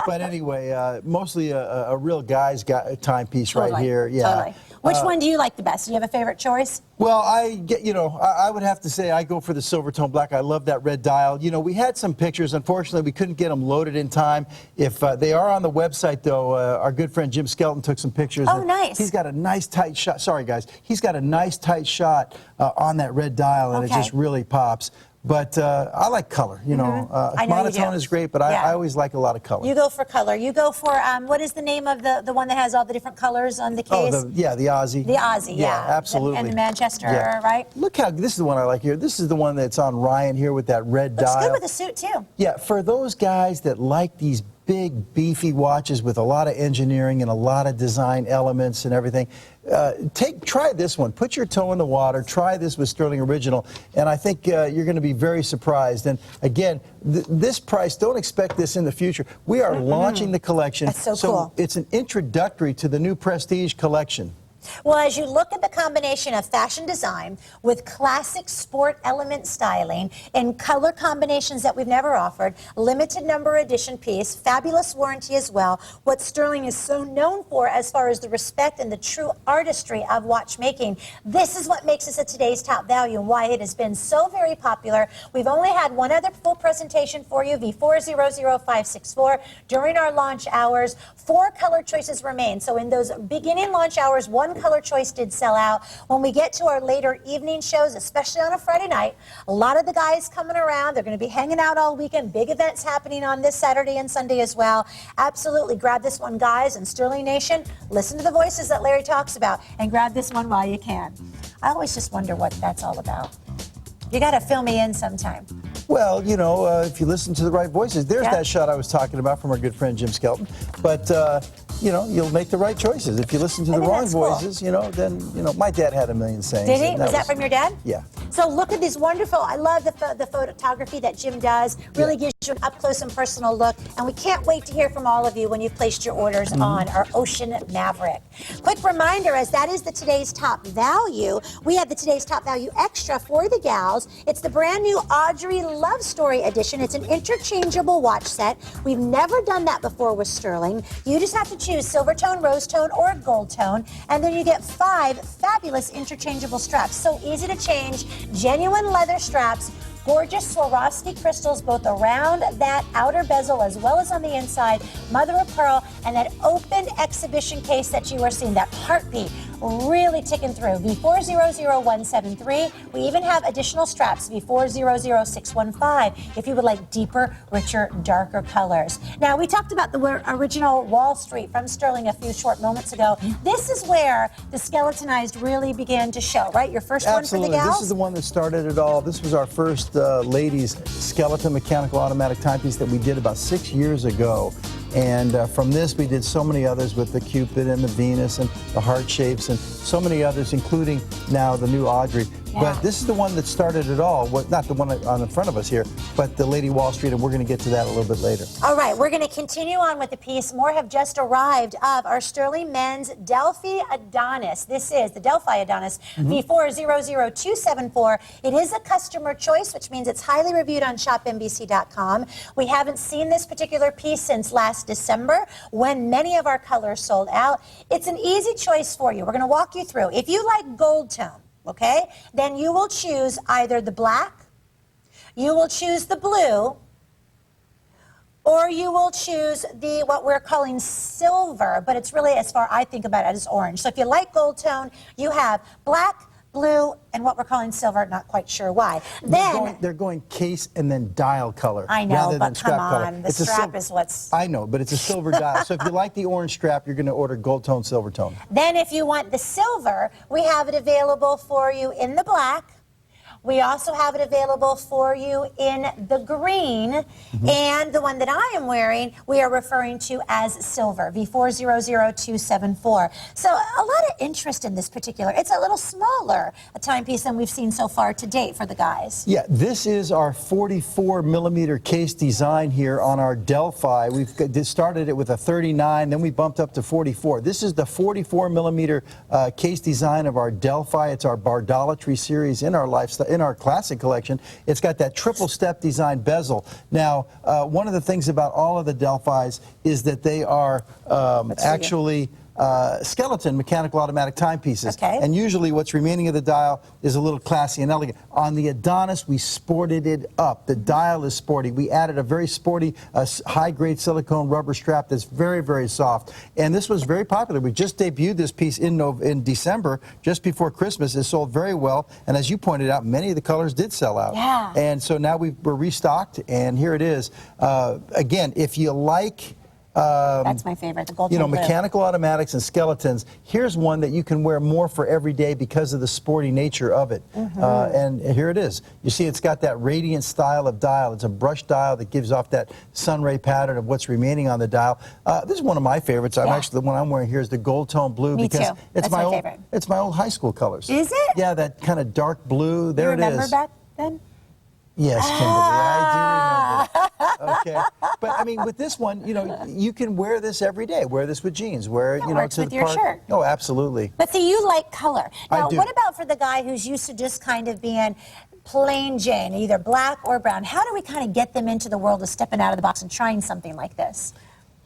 S2: But anyway, mostly a real guy's timepiece right
S1: Totally,
S2: here. Yeah.
S1: Totally. Which one do you like the best? Do you have a favorite choice?
S2: Well, I would have to say I go for the silver tone black. I love that red dial. We had some pictures. Unfortunately, we couldn't get them loaded in time. If they are on the website, though, our good friend Jim Skelton took some pictures.
S1: Oh, nice.
S2: He's got a nice tight shot. Sorry, guys. He's got a nice tight shot on that red dial, and it
S1: Okay.
S2: just really pops. But I like color.
S1: I know you
S2: Monotone
S1: do.
S2: is great, but
S1: Yeah.
S2: I always like a lot of color.
S1: You go for color. You go for, what is the name of the one that has all the different colors on the case?
S2: the Aussie.
S1: The Aussie, yeah.
S2: Absolutely.
S1: And the Manchester,
S2: Yeah.
S1: right?
S2: Look how, this is the one I like here. This is the one that's on Ryan here with that red
S1: Looks
S2: dial.
S1: good with the suit, too.
S2: Yeah, for those guys that like these big, beefy watches with a lot of engineering and a lot of design elements and everything, try this one. Put your toe in the water. Try this with Stuhrling Original, and I think you're going to be very surprised. And again, this price, don't expect this in the future. We are launching the collection.
S1: That's so cool.
S2: It's an introductory to the new Prestige collection.
S1: Well, as you look at the combination of fashion design with classic sport element styling in color combinations that we've never offered, limited number edition piece, fabulous warranty as well, what Stuhrling is so known for as far as the respect and the true artistry of watchmaking, this is what makes us a today's top value and why it has been so very popular. We've only had one other full presentation for you, V400564, during our launch hours. 4 color choices remain. So in those beginning launch hours, one color choice did sell out. When we get to our later evening shows, especially on a Friday night, a lot of the guys coming around, they're going to be hanging out all weekend. Big events happening on this Saturday and Sunday as well. Absolutely grab this one, guys, and Stuhrling Nation, listen to the voices that Larry talks about and grab this one while you can. I always just wonder what that's all about. You got to fill me in sometime.
S2: Well, if you listen to the right voices, there's that shot I was talking about from our good friend Jim Skelton. But, you'll make the right choices. If you listen to the wrong voices, then, my dad had a million sayings.
S1: Did he? Was that from your dad?
S2: Yeah.
S1: So look at these wonderful, I love the photography that Jim does. Really gives you an up-close and personal look. And we can't wait to hear from all of you when you've placed your orders on our Ocean Maverick. Quick reminder, as that is the today's top value, we have the today's top value extra for the gals. It's the brand new Audrey Love Story edition. It's an interchangeable watch set. We've never done that before with Stuhrling. You just have to choose silver tone, rose tone, or gold tone, and then you get 5 fabulous interchangeable straps. So easy to change, genuine leather straps, gorgeous Swarovski crystals both around that outer bezel as well as on the inside, mother of pearl, and that open exhibition case that you are seeing, that heartbeat really ticking through. V400173. We even have additional straps, V400615, if you would like deeper, richer, darker colors. Now, we talked about the original Wall Street from Stuhrling a few short moments ago. This is where the skeletonized really began to show, right? Your first
S2: Absolutely.
S1: one for the gals?
S2: This is the one that started it all. This was our first ladies skeleton mechanical automatic timepiece that we did about 6 years ago. And from this, we did so many others with the Cupid and the Venus and the heart shapes and so many others, including now the new Audrey. But this is the one that started it all. Well, not the one on the front of us here, but the Lady Wall Street, and we're going to get to that a little bit later.
S1: All right, we're going to continue on with the piece. More have just arrived of our Stuhrling men's Delphi Adonis. This is the Delphi Adonis V400274. It is a customer choice, which means it's highly reviewed on ShopNBC.com. We haven't seen this particular piece since last December, when many of our colors sold out. It's an easy choice for you. We're going to walk you through. If you like gold tone, okay, then you will choose either the black, you will choose the blue, or you will choose the what we're calling silver, but it's really, as far I think about it, as orange. So if you like gold tone, you have black, blue, and what we're calling silver. Not quite sure why. Then
S2: they're going case and then dial color.
S1: I know,
S2: rather
S1: but
S2: than strap
S1: come
S2: color.
S1: on, the strap is what's.
S2: I know, but it's a silver dial. So if you like the orange strap, you're going to order gold tone, silver tone.
S1: Then if you want the silver, we have it available for you in the black. We also have it available for you in the green, and the one that I am wearing, we are referring to as silver, V400274. So a lot of interest in this particular. It's a little smaller a timepiece than we've seen so far to date for the guys.
S2: Yeah, this is our 44 millimeter case design here on our Delphi. We've started it with a 39, then we bumped up to 44. This is the 44 millimeter case design of our Delphi. It's our Bardolatry series in our lifestyle. In our classic collection. It's got that triple step design bezel. Now, one of the things about all of the Delphis is that they are actually skeleton mechanical automatic timepieces.
S1: Okay.
S2: And usually what's remaining of the dial is a little classy and elegant. On the Adonis, we sported it up. The dial is sporty. We added a very sporty, high-grade silicone rubber strap that's very, very soft. And this was very popular. We just debuted this piece in December, just before Christmas. It sold very well. And as you pointed out, many of the colors did sell out.
S1: Yeah.
S2: And so now we're restocked, and here it is. Again, if you like...
S1: That's my favorite, the gold tone blue.
S2: Mechanical automatics and skeletons. Here's one that you can wear more for every day because of the sporty nature of it. And here it is. You see, it's got that radiant style of dial. It's a brush dial that gives off that sun ray pattern of what's remaining on the dial. This is one of my favorites. I'm actually, the one I'm wearing here is the gold tone blue.
S1: Me
S2: because
S1: too.
S2: It's
S1: That's my favorite.
S2: It's my old high school colors.
S1: Is it?
S2: Yeah, that kind of dark blue. There it is.
S1: You remember back then?
S2: Yes, Kimberly, I do remember. Okay, but I mean, with this one, you can wear this every day. Wear this with jeans. Wear it,
S1: works
S2: to
S1: with
S2: the
S1: your
S2: park.
S1: shirt.
S2: Oh, absolutely.
S1: But see, you like color. Now,
S2: I do.
S1: what about for the guy who's used to just kind of being plain Jane, either black or brown? How do we kind of get them into the world of stepping out of the box and trying something like this?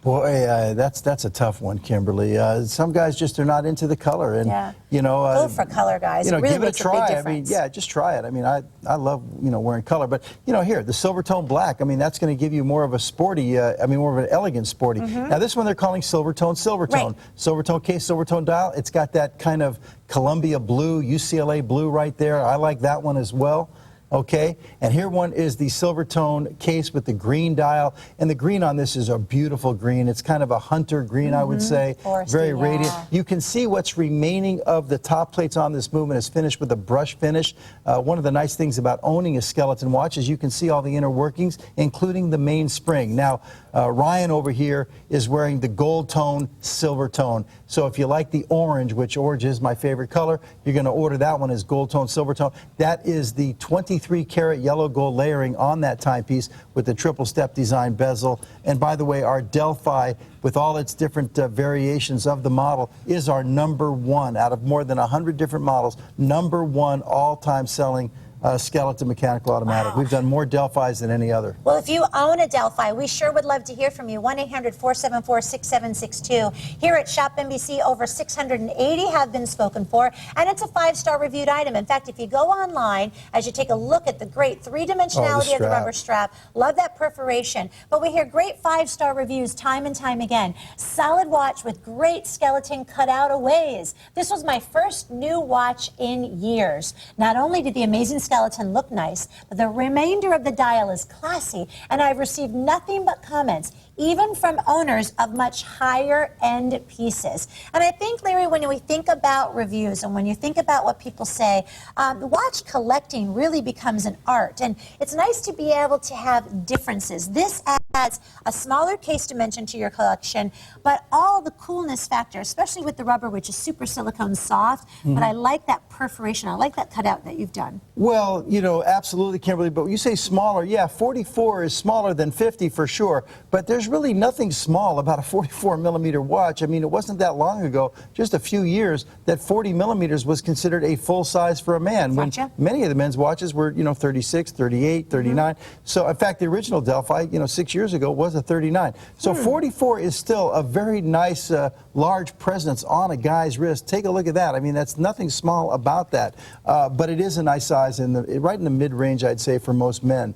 S2: Boy, that's a tough one, Kimberly. Some guys just are not into the color, and
S1: go for color, guys. It really
S2: give it a
S1: makes
S2: try.
S1: a big
S2: I
S1: difference.
S2: mean, just try it. I mean, I love wearing color, but here the silver tone black. I mean, that's going to give you more of a sporty. More of an elegant sporty. Now this one they're calling silver tone,
S1: Right.
S2: silver tone case, silver tone dial. It's got that kind of Columbia blue, UCLA blue right there. I like that one as well. Okay, and here one is the silver tone case with the green dial, and the green on this is a beautiful green. It's kind of a hunter green, I would say.
S1: Foresty,
S2: very radiant.
S1: yeah.
S2: You can see what's remaining of the top plates on this movement is finished with a brush finish. One of the nice things about owning a skeleton watch is you can see all the inner workings, including the main spring. Now, Ryan over here is wearing the gold tone, silver tone. So if you like the orange, which orange is my favorite color, you're going to order that one as gold tone, silver tone. That is the 23 karat yellow gold layering on that timepiece with the triple step design bezel. And by the way, our Delphi, with all its different variations of the model, is our #1 out of more than 100 different models, #1 all-time selling skeleton mechanical automatic.
S1: Wow.
S2: We've done more Delphis than any other.
S1: Well, if you own a Delphi, we sure would love to hear from you. 1-800-474-6762. Here at ShopNBC, over 680 have been spoken for, and it's a 5-star reviewed item. In fact, if you go online, as you take a look at the great three-dimensionality of the rubber strap, love that perforation, but we hear great 5-star reviews time and time again. Solid watch with great skeleton cut out of ways. This was my first new watch in years. Not only did the amazing skeleton look nice, but the remainder of the dial is classy, and I've received nothing but comments, even from owners of much higher end pieces. And I think, Larry, when we think about reviews and when you think about what people say, watch collecting really becomes an art, and it's nice to be able to have differences. This adds a smaller case dimension to your collection, but all the coolness factor, especially with the rubber, which is super silicone soft. But I like that perforation. I like that cutout that you've done.
S2: Well, you know, absolutely, Kimberly. But when you say smaller, yeah, 44 is smaller than 50 for sure. But there's really nothing small about a 44 millimeter watch. I mean, it wasn't that long ago, just a few years, that 40 millimeters was considered a full size for a man.
S1: Gotcha.
S2: When many of the men's watches were, you know, 36, 38, 39. So, in fact, the original Delphi, you know, 6 years ago was a 39. So 44 is still a very nice, large presence on a guy's wrist. Take a look at that. I mean, that's nothing small about that. But it is a nice size, right in the mid-range, I'd say, for most men.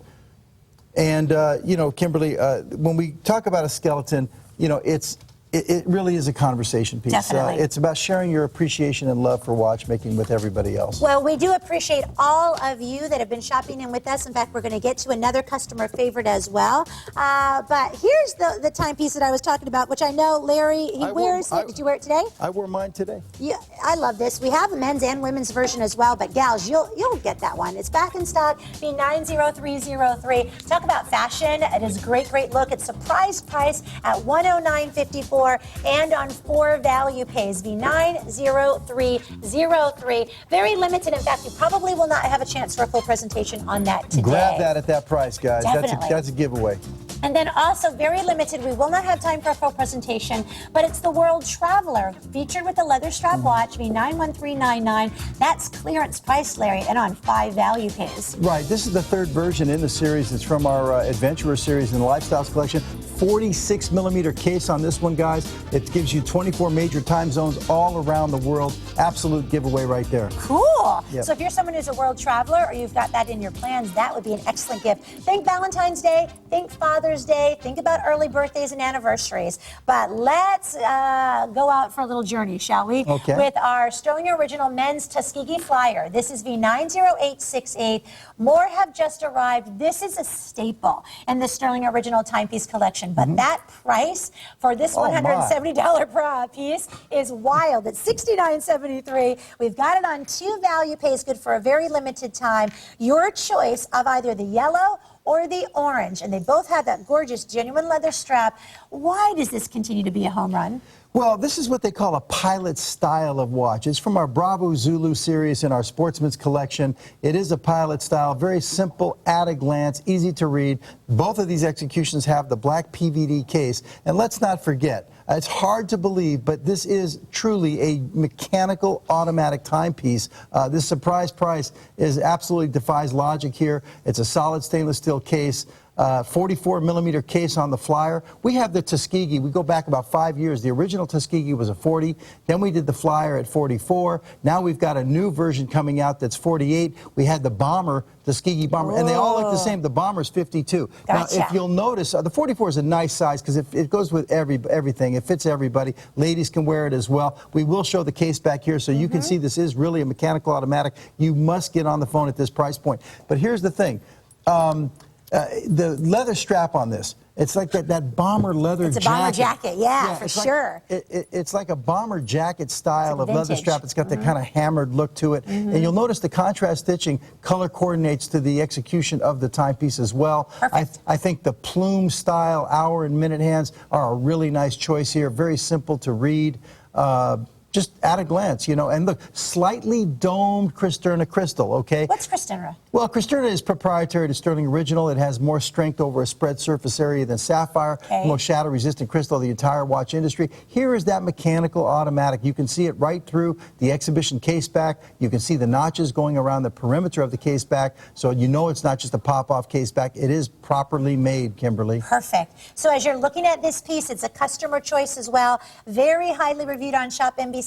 S2: And, you know, Kimberly, when we talk about a skeleton, you know, it really is a conversation piece.
S1: Definitely.
S2: It's about sharing your appreciation and love for watchmaking with everybody else.
S1: Well, we do appreciate all of you that have been shopping in with us. In fact, we're going to get to another customer favorite as well. But here's the timepiece that I was talking about, which I know Larry, wears it. Did you wear it today?
S2: I wore mine today.
S1: Yeah, I love this. We have a men's and women's version as well, but gals, you'll get that one. It's back in stock, B90303. Talk about fashion. It is a great look. It's surprise price at $109.54 and on 4 value pays, B90303. Very limited. In fact, you probably will not have a chance for a full presentation on that today.
S2: Grab that at that price, guys.
S1: Definitely.
S2: That's a giveaway.
S1: And then also very limited, we will not have time for a full presentation, but it's the World Traveler, featured with a leather strap watch, B91399. That's clearance price, Larry, and on 5 value pays.
S2: Right, this is the third version in the series. It's from our Adventurer series in the Lifestyles collection. 46 millimeter case on this one, guys. It gives you 24 major time zones all around the world. Absolute giveaway right there.
S1: Cool.
S2: Yep.
S1: So if you're someone who's a world traveler or you've got that in your plans, that would be an excellent gift. Think Valentine's Day, think Father's Day, think about early birthdays and anniversaries. But let's go out for a little journey, shall we?
S2: Okay.
S1: With our Stuhrling Original Men's Tuskegee Flyer. This is V90868. More have just arrived. This is a staple in the Stuhrling Original Timepiece Collection. But that price for this $170 piece is wild. It's $69.73. We've got it on 2 value pays, good for a very limited time. Your choice of either the yellow or the orange, and they both have that gorgeous genuine leather strap. Why does this continue to be a home run?
S2: Well, this is what they call a pilot style of watch. It's from our Bravo Zulu series in our Sportsman's collection. It is a pilot style, very simple, at a glance, easy to read. Both of these executions have the black PVD case. And let's not forget, it's hard to believe, but this is truly a mechanical automatic timepiece. This surprise price absolutely defies logic here. It's a solid stainless steel case. 44 millimeter case on the Flyer. We have the Tuskegee. We go back about 5 years. The original Tuskegee was a 40. Then we did the Flyer at 44. Now we've got a new version coming out that's 48. We had the Bomber, Tuskegee Bomber, and they all look the same. The Bomber's 52.
S1: Gotcha.
S2: Now, if you'll notice, the 44 is a nice size because it goes with everything. It fits everybody. Ladies can wear it as well. We will show the case back here so you can see this is really a mechanical automatic. You must get on the phone at this price point. But here's the thing. The leather strap on this, it's like that bomber leather jacket.
S1: It's a bomber jacket, yeah, for sure.
S2: It's like a bomber jacket style of
S1: vintage.
S2: leather strap. It's got that kind of hammered look to it. And you'll notice the contrast stitching color coordinates to the execution of the timepiece as well. I think the plume style hour and minute hands are a really nice choice here. Very simple to read. Just at a glance, you know, and look, slightly domed Cristerna crystal, okay?
S1: What's Cristerna?
S2: Well, Cristerna is proprietary to Stuhrling Original. It has more strength over a spread surface area than sapphire, the most shadow-resistant crystal of the entire watch industry. Here is that mechanical automatic. You can see it right through the exhibition case back. You can see the notches going around the perimeter of the case back, so you know it's not just a pop-off case back. It is properly made, Kimberly.
S1: Perfect. So as you're looking at this piece, it's a customer choice as well. Very highly reviewed on ShopNBC.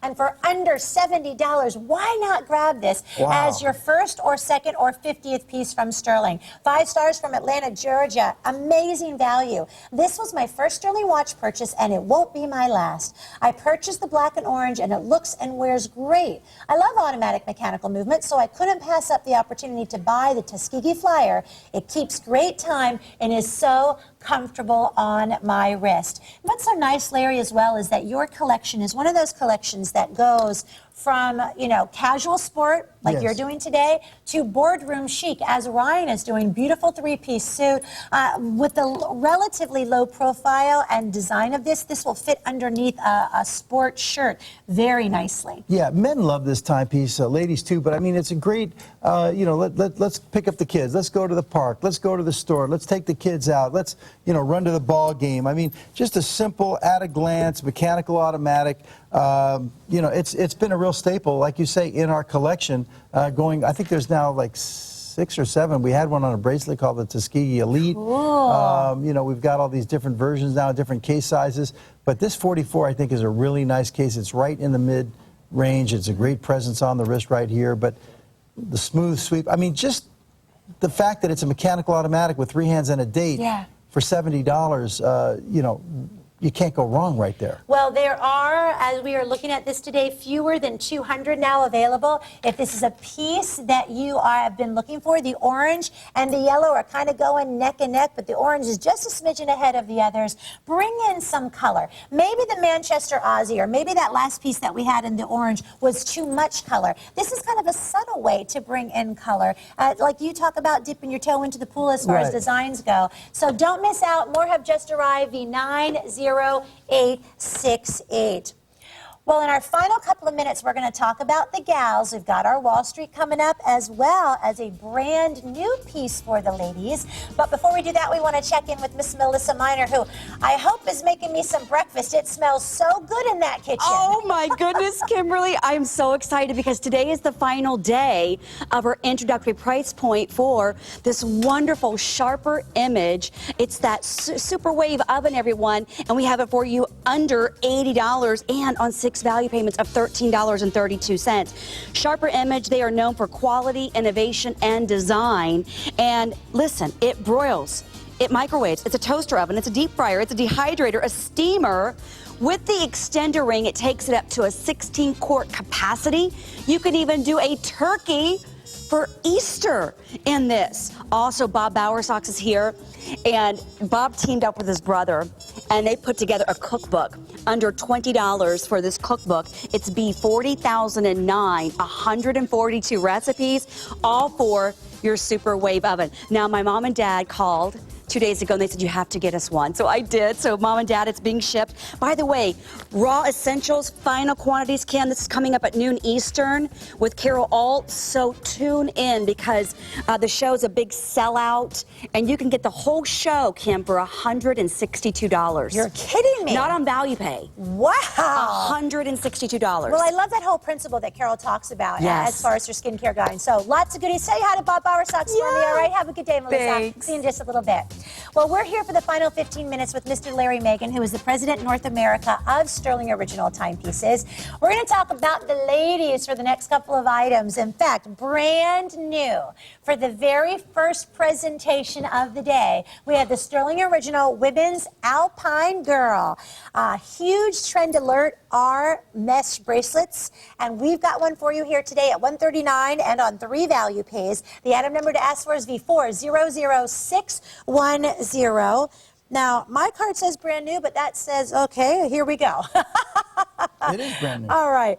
S1: And for under $70, why not grab this as your first or second or 50th piece from Stuhrling? 5 stars from Atlanta, Georgia. Amazing value. This was my first Stuhrling watch purchase, and it won't be my last. I purchased the black and orange, and it looks and wears great. I love automatic mechanical movement, so I couldn't pass up the opportunity to buy the Tuskegee Flyer. It keeps great time and is so comfortable on my wrist. What's so nice, Larry, as well, is that your collection is one of those collections that goes from, you know, casual sport, like you're doing today, to boardroom chic, as Ryan is doing. Beautiful three-piece suit. With the relatively low profile and design of this will fit underneath a sport shirt very nicely.
S2: Yeah, men love this timepiece, ladies too, but I mean, it's a great, you know, let's pick up the kids. Let's go to the park. Let's go to the store. Let's take the kids out. Let's, you know, run to the ball game. I mean, just a simple, at-a-glance, mechanical automatic. You know, it's been a real staple, like you say, in our collection. I think there's now like 6 or 7. We had one on a bracelet called the Tuskegee Elite.
S1: Cool.
S2: You know, we've got all these different versions now, different case sizes. But this 44, I think, is a really nice case. It's right in the mid-range. It's a great presence on the wrist right here. But the smooth sweep, I mean, just the fact that it's a mechanical automatic with 3 hands and a date for $70, you know, you can't go wrong right there.
S1: Well, there are, as we are looking at this today, fewer than 200 now available. If this is a piece that you have been looking for, the orange and the yellow are kind of going neck and neck, but the orange is just a smidgen ahead of the others. Bring in some color. Maybe the Manchester Aussie, or maybe that last piece that we had in the orange was too much color. This is kind of a subtle way to bring in color. Like you talk about dipping your toe into the pool as far as designs go. So don't miss out. More have just arrived. The 90868. Well, in our final couple of minutes, we're going to talk about the gals. We've got our Wall Street coming up, as well as a brand new piece for the ladies. But before we do that, we want to check in with Miss Melissa Miner, who I hope is making me some breakfast. It smells so good in that kitchen.
S4: Oh, my goodness, Kimberly. I'm so excited because today is the final day of our introductory price point for this wonderful Sharper Image. It's that super wave oven, everyone, and we have it for you under $80 and on 6 value payments of $13.32. Sharper Image, they are known for quality, innovation, and design. And listen, it broils, it microwaves, it's a toaster oven, it's a deep fryer, it's a dehydrator, a steamer. With the extender ring, it takes it up to a 16-quart capacity. You can even do a turkey for Easter in this. Also, Bob Bowersox is here, and Bob teamed up with his brother, and they put together a cookbook under $20 for this cookbook. It's B40,009, 142 recipes, all for your super wave oven. Now, my mom and dad called 2 days ago, and they said, you have to get us one. So I did. So Mom and Dad, it's being shipped. By the way, Raw Essentials, final quantities, Kim. This is coming up at noon Eastern with Carol Alt. So tune in because the show's a big sellout, and you can get the whole show, Kim, for $162.
S1: You're kidding me.
S4: Not on Value Pay.
S1: Wow.
S4: $162.
S1: Well, I love that whole principle that Carol talks about as far as her skincare guide. So lots of goodies. Say hi to Bob Bowersox for me, all right? Have a good day, Melissa.
S4: Thanks.
S1: See you in just a little bit. Well, we're here for the final 15 minutes with Mr. Larry Magen, who is the President North America of Stuhrling Original Timepieces. We're going to talk about the ladies for the next couple of items. In fact, brand new for the very first presentation of the day, we have the Stuhrling Original Women's Alpine Girl. Huge trend alert are mesh bracelets, and we've got one for you here today at $139 and on 3 value pays. The item number to ask for is V400610. Now, my card says brand new, but that says, okay, here we go.
S2: It is brand new.
S1: All right.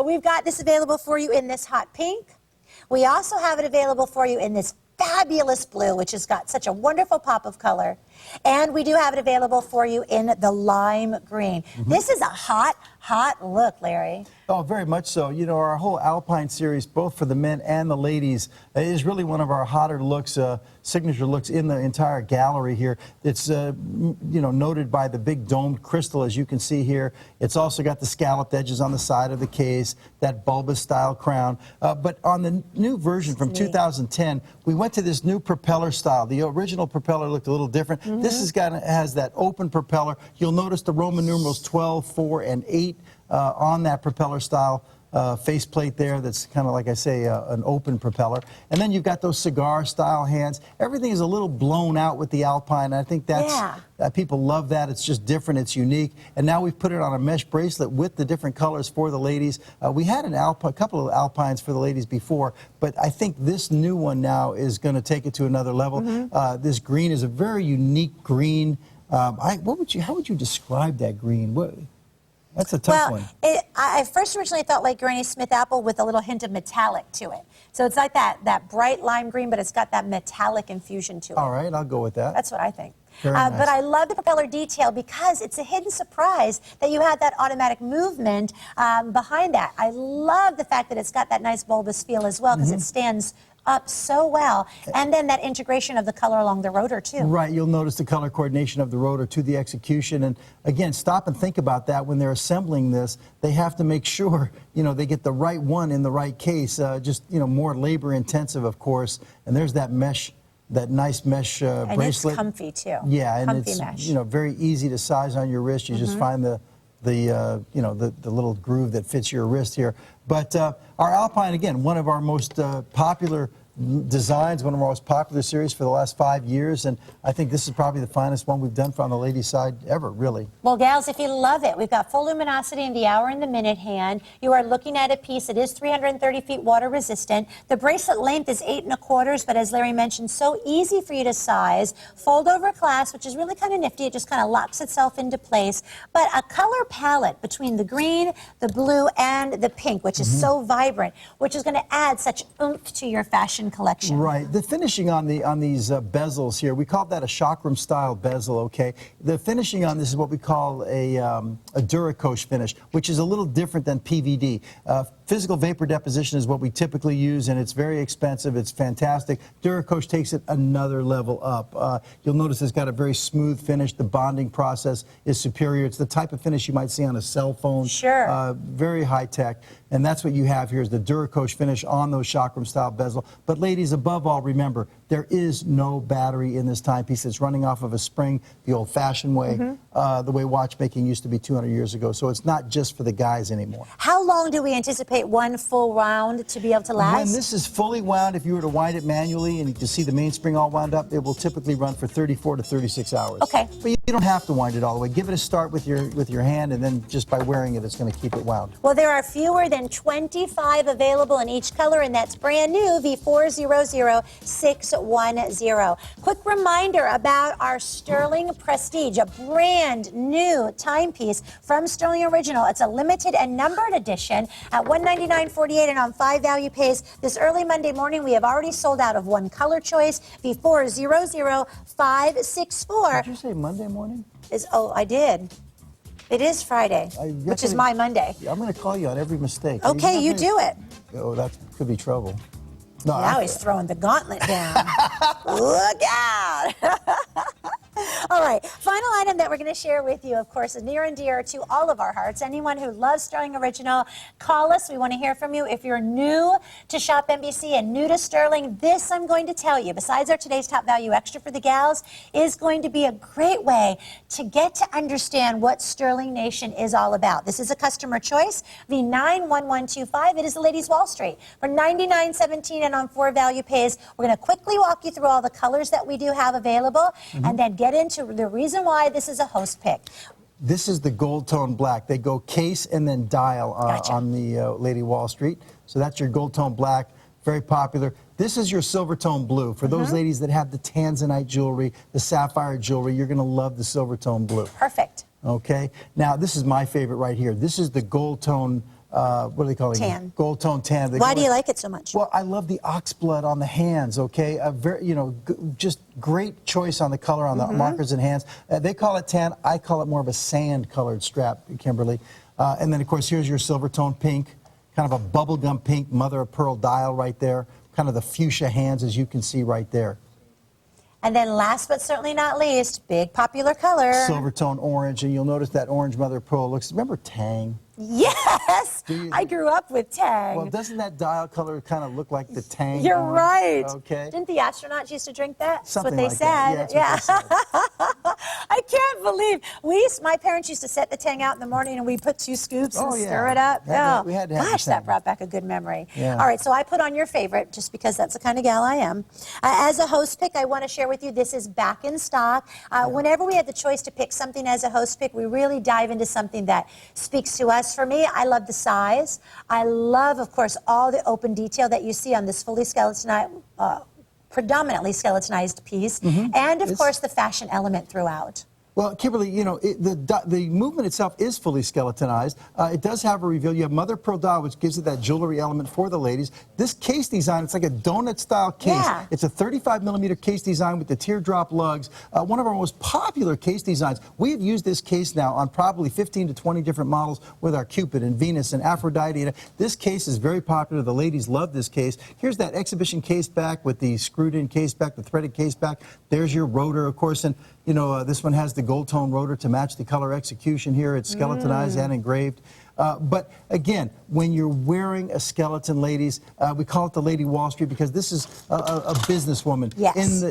S1: We've got this available for you in this hot pink. We also have it available for you in this fabulous blue, which has got such a wonderful pop of color. And we do have it available for you in the lime green. This is a hot look, Larry.
S2: Oh, very much so. You know, our whole Alpine series, both for the men and the ladies, is really one of our hotter looks, signature looks in the entire gallery here. It's, you know, noted by the big domed crystal, as you can see here. It's also got the scalloped edges on the side of the case, that bulbous style crown. But on the new version from 2010, we went to this new propeller style. The original propeller looked a little different. This has that open propeller. You'll notice the Roman numerals 12, 4, and 8 on that propeller style faceplate there. That's kind of, like I say, an open propeller. And then you've got those cigar style hands. Everything is a little blown out with the Alpine. I think that's people love that. It's just different. It's unique. And now we've put it on a mesh bracelet with the different colors for the ladies. We had a couple of Alpines for the ladies before, but I think this new one now is going to take it to another level. This green is a very unique green. How would you describe that green? That's a tough one.
S1: I first originally thought like Granny Smith apple with a little hint of metallic to it. So it's like that bright lime green, but it's got that metallic infusion to it.
S2: All right, I'll go with that.
S1: That's what I think.
S2: Very nice.
S1: But I love the propeller detail because it's a hidden surprise that you had that automatic movement behind that. I love the fact that it's got that nice bulbous feel as well because it stands up so well, and then that integration of the color along the rotor too.
S2: Right, you'll notice the color coordination of the rotor to the execution, and again, stop and think about that when they're assembling this. They have to make sure, you know, they get the right one in the right case. Just, you know, more labor intensive, of course. And there's that mesh, that nice mesh bracelet.
S1: And it's comfy too.
S2: Yeah, and
S1: comfy
S2: it's
S1: mesh.
S2: You know, very easy to size on your wrist. You just find the you know, the little groove that fits your wrist here. But our Alpine, again, one of our most popular designs, one of our most popular series for the last 5 years, and I think this is probably the finest one we've done on the ladies' side ever, really.
S1: Well, gals, if you love it, we've got full luminosity in the hour and the minute hand. You are looking at a piece that is 330 feet water resistant. The bracelet length is 8 1/4, but as Larry mentioned, so easy for you to size. Fold over clasp, which is really kind of nifty. It just kind of locks itself into place. But a color palette between the green, the blue, and the pink, which is so vibrant, which is going to add such oomph to your fashion collection.
S2: Right. The finishing on these bezels here, we call that a chakram style bezel. Okay. The finishing on this is what we call a Duracoat finish, which is a little different than PVD. Physical vapor deposition is what we typically use, and it's very expensive. It's fantastic. Duracoat takes it another level up. You'll notice it's got a very smooth finish. The bonding process is superior. It's the type of finish you might see on a cell phone.
S1: Sure.
S2: Very high tech, and that's what you have here is the Duracoat finish on those chakram style bezel. But ladies, above all, remember, there is no battery in this timepiece. It's running off of a spring the old-fashioned way, the way watchmaking used to be 200 years ago. So it's not just for the guys anymore.
S1: How long do we anticipate one full round to be able to last?
S2: When this is fully wound, if you were to wind it manually and you can see the mainspring all wound up, it will typically run for 34 to 36 hours.
S1: Okay.
S2: But you don't have to wind it all the way. Give it a start with your hand, and then just by wearing it, it's going to keep it wound.
S1: Well, there are fewer than 25 available in each color, and that's brand new V400610. Quick reminder about our Stuhrling Prestige, a brand new timepiece from Stuhrling Original. It's a limited and numbered edition at $199.48 and on 5 value pays. This early Monday morning, we have already sold out of one color choice, V400564.
S2: Did you say Monday morning?
S1: Oh, I did. It is Friday, which is my Monday.
S2: I'm going to call you on every mistake.
S1: Okay, you do it.
S2: Oh, that could be trouble. No,
S1: Now he's throwing the gauntlet down. Look out! All right, final item that we're going to share with you, of course, is near and dear to all of our hearts. Anyone who loves Stuhrling Original, call us. We want to hear from you. If you're new to ShopNBC and new to Stuhrling, this I'm going to tell you, besides our Today's Top Value Extra for the gals, is going to be a great way to get to understand what Stuhrling Nation is all about. This is a customer choice, V91125. It is the Ladies Wall Street. For $99.17 and on 4 value pays, we're going to quickly walk you through all the colors that we do have available, and then get into the reason why this is a host pick.
S2: This is the gold tone black. They go case and then dial on the Lady Wall Street. So that's your gold tone black, very popular. This is your silver tone blue. For those ladies that have the tanzanite jewelry, the sapphire jewelry, you're going to love the silver tone blue.
S1: Perfect.
S2: Okay. Now, this is my favorite right here. This is the gold tone, what do they call it?
S1: Tan.
S2: Gold tone tan.
S1: Why do you like it so much?
S2: Well, I love the ox blood on the hands, okay? Very, you know, just great choice on the color on the markers and hands. They call it tan. I call it more of a sand-colored strap, Kimberly. And then, of course, here's your silver tone pink, kind of a bubblegum pink mother-of-pearl dial right there, kind of the fuchsia hands, as you can see right there.
S1: And then last but certainly not least, big popular color.
S2: Silver tone orange, and you'll notice that orange mother-of-pearl looks, remember Tang?
S1: Yes! I grew up with Tang.
S2: Well, doesn't that dial color kind of look like the Tang?
S1: You're
S2: orange?
S1: right.
S2: Okay.
S1: Didn't the astronauts used to drink that?
S2: Something
S1: That's what
S2: like
S1: they said.
S2: that. Yeah, that's what they said.
S1: I can't believe my parents used to set the Tang out in the morning and we put 2 scoops and stir it up.
S2: We had to have
S1: Gosh,
S2: the
S1: that
S2: Tang.
S1: brought back a good memory.
S2: Yeah.
S1: All right, so I put on your favorite just because that's the kind of gal I am. As a host pick, I want to share with you, this is back in stock. Whenever we had the choice to pick something as a host pick, we really dive into something that speaks to us. For me, I love the size. I love, of course, all the open detail that you see on this fully skeletonized, predominantly skeletonized piece, and of course the fashion element throughout.
S2: Well, Kimberly, you know, the movement itself is fully skeletonized. It does have a reveal. You have mother of pearl dial, which gives it that jewelry element for the ladies. This case design, it's like a donut-style case.
S1: Yeah.
S2: It's a 35-millimeter case design with the teardrop lugs. One of our most popular case designs. We have used this case now on probably 15 to 20 different models with our Cupid and Venus and Aphrodite. This case is very popular. The ladies love this case. Here's that exhibition case back with the screwed-in case back, the threaded case back. There's your rotor, of course, and you know, this one has the gold tone rotor to match the color execution here. It's skeletonized and engraved. But again, when you're wearing a skeleton, ladies, we call it the Lady Wall Street because this is a businesswoman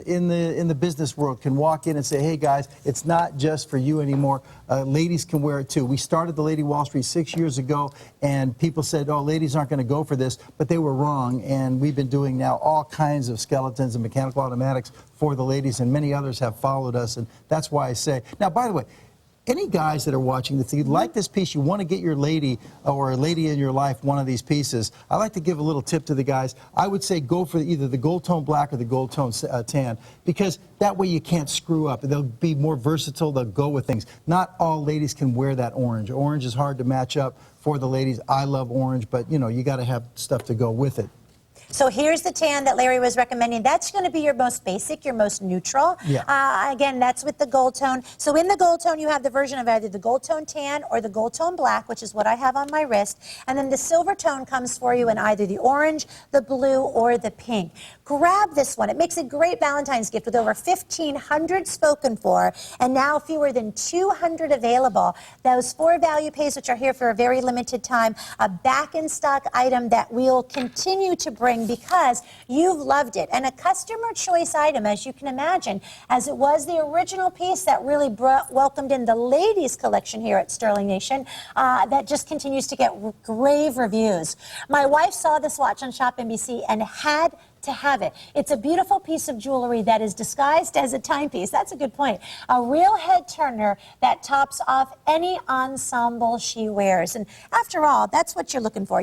S2: in the business world can walk in and say, hey guys, it's not just for you anymore. Ladies can wear it too. We started the Lady Wall Street 6 years ago, and people said, oh, ladies aren't going to go for this, but they were wrong. And we've been doing now all kinds of skeletons and mechanical automatics for the ladies, and many others have followed us, and that's why I say. Now, by the way, any guys that are watching this, if you like this piece, you want to get your lady or a lady in your life one of these pieces, I like to give a little tip to the guys. I would say go for either the gold tone black or the gold tone tan, because that way you can't screw up. They'll be more versatile. They'll go with things. Not all ladies can wear that orange. Orange is hard to match up for the ladies. I love orange, but you know, you got to have stuff to go with it.
S1: So here's the tan that Larry was recommending. That's going to be your most basic, your most neutral.
S2: Yeah.
S1: Again, that's with the gold tone. So in the gold tone, you have the version of either the gold tone tan or the gold tone black, which is what I have on my wrist. And then the silver tone comes for you in either the orange, the blue, or the pink. Grab this one. It makes a great Valentine's gift with over 1,500 spoken for, and now fewer than 200 available. Those 4 value pays, which are here for a very limited time, a back-in-stock item that we'll continue to bring because you've loved it. And a customer choice item, as you can imagine, as it was the original piece that really welcomed in the ladies collection here at Stuhrling Nation, that just continues to get rave reviews. My wife saw this watch on ShopNBC and had to have it. It's a beautiful piece of jewelry that is disguised as a timepiece. That's a good point. A real head turner that tops off any ensemble she wears. And after all, that's what you're looking for.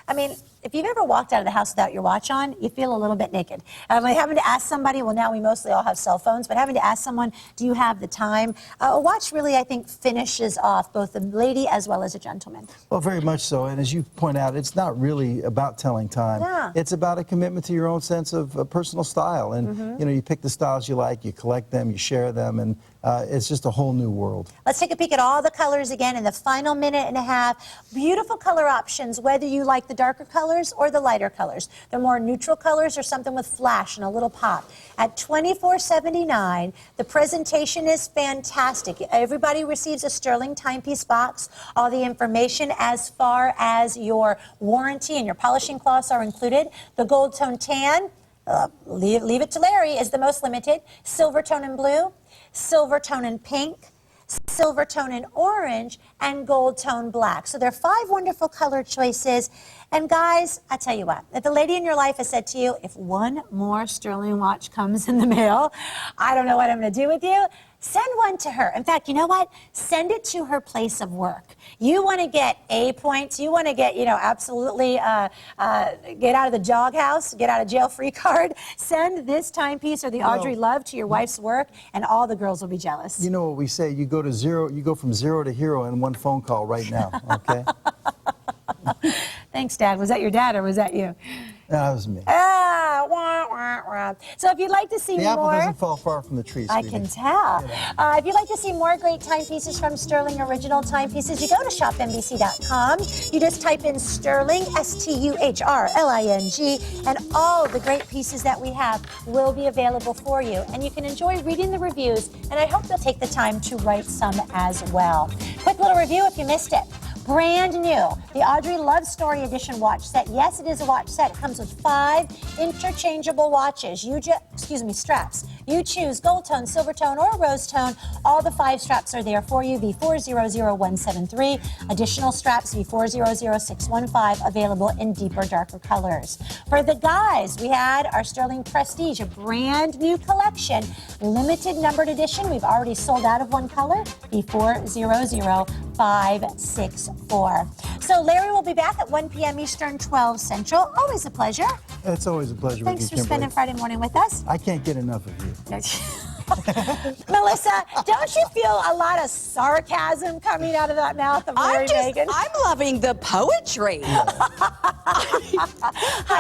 S1: I mean, if you've ever walked out of the house without your watch on, you feel a little bit naked. Like having to ask somebody, well, now we mostly all have cell phones, but having to ask someone, do you have the time? A watch really, I think, finishes off both a lady as well as a gentleman.
S2: Well, very much so. And as you point out, it's not really about telling time.
S1: Yeah.
S2: It's about a commitment to your own sense of personal style. And, you know, you pick the styles you like, you collect them, you share them, and it's just a whole new world.
S1: Let's take a peek at all the colors again in the final minute and a half. Beautiful color options, whether you like the darker colors or the lighter colors. They're more neutral colors or something with flash and a little pop. At $24.79, the presentation is fantastic. Everybody receives a Stuhrling timepiece box. All the information as far as your warranty and your polishing cloths are included. The gold tone tan, leave it to Larry, is the most limited. Silver tone and blue, silver tone and pink, silver tone and orange, and gold tone black. So there are 5 wonderful color choices. And guys, I tell you what, if the lady in your life has said to you, if one more Stuhrling watch comes in the mail, I don't know what I'm going to do with you. Send one to her. In fact, you know what? Send it to her place of work. You want to get A points. You want to get, you know, absolutely get out of the doghouse, get out of jail free card. Send this timepiece or the Audrey Love to your wife's work, and all the girls will be jealous.
S2: You know what we say? You go from zero to hero in one phone call right now. Okay.
S1: Thanks, Dad. Was that your dad or was that you?
S2: That was me.
S1: Wah, wah, wah. So if you'd like to see
S2: The apple
S1: more,
S2: doesn't fall far from the tree,
S1: I
S2: sweetie.
S1: can tell. If you'd like to see more great timepieces from Stuhrling Original Timepieces, you go to shopnbc.com. You just type in Stuhrling, Stuhrling, and all the great pieces that we have will be available for you. And you can enjoy reading the reviews, and I hope you'll take the time to write some as well. Quick little review if you missed it. Brand new, the Audrey Love Story Edition watch set. Yes, it is a watch set. It comes with 5 interchangeable watches. Straps. You choose gold tone, silver tone, or rose tone. All the 5 straps are there for you. V400173. Additional straps, V400615, available in deeper, darker colors. For the guys, we had our Stuhrling Prestige, a brand new collection, limited numbered edition. We've already sold out of one color, V400564. So Larry will be back at 1 p.m. Eastern, 12 Central. Always a pleasure.
S2: It's always a pleasure.
S1: Thanks
S2: with you,
S1: for spending
S2: Kimberly.
S1: Friday morning with us.
S2: I can't get enough of you.
S1: Melissa, don't you feel a lot of sarcasm coming out of that mouth of Mary Magen?
S4: I'm loving the poetry.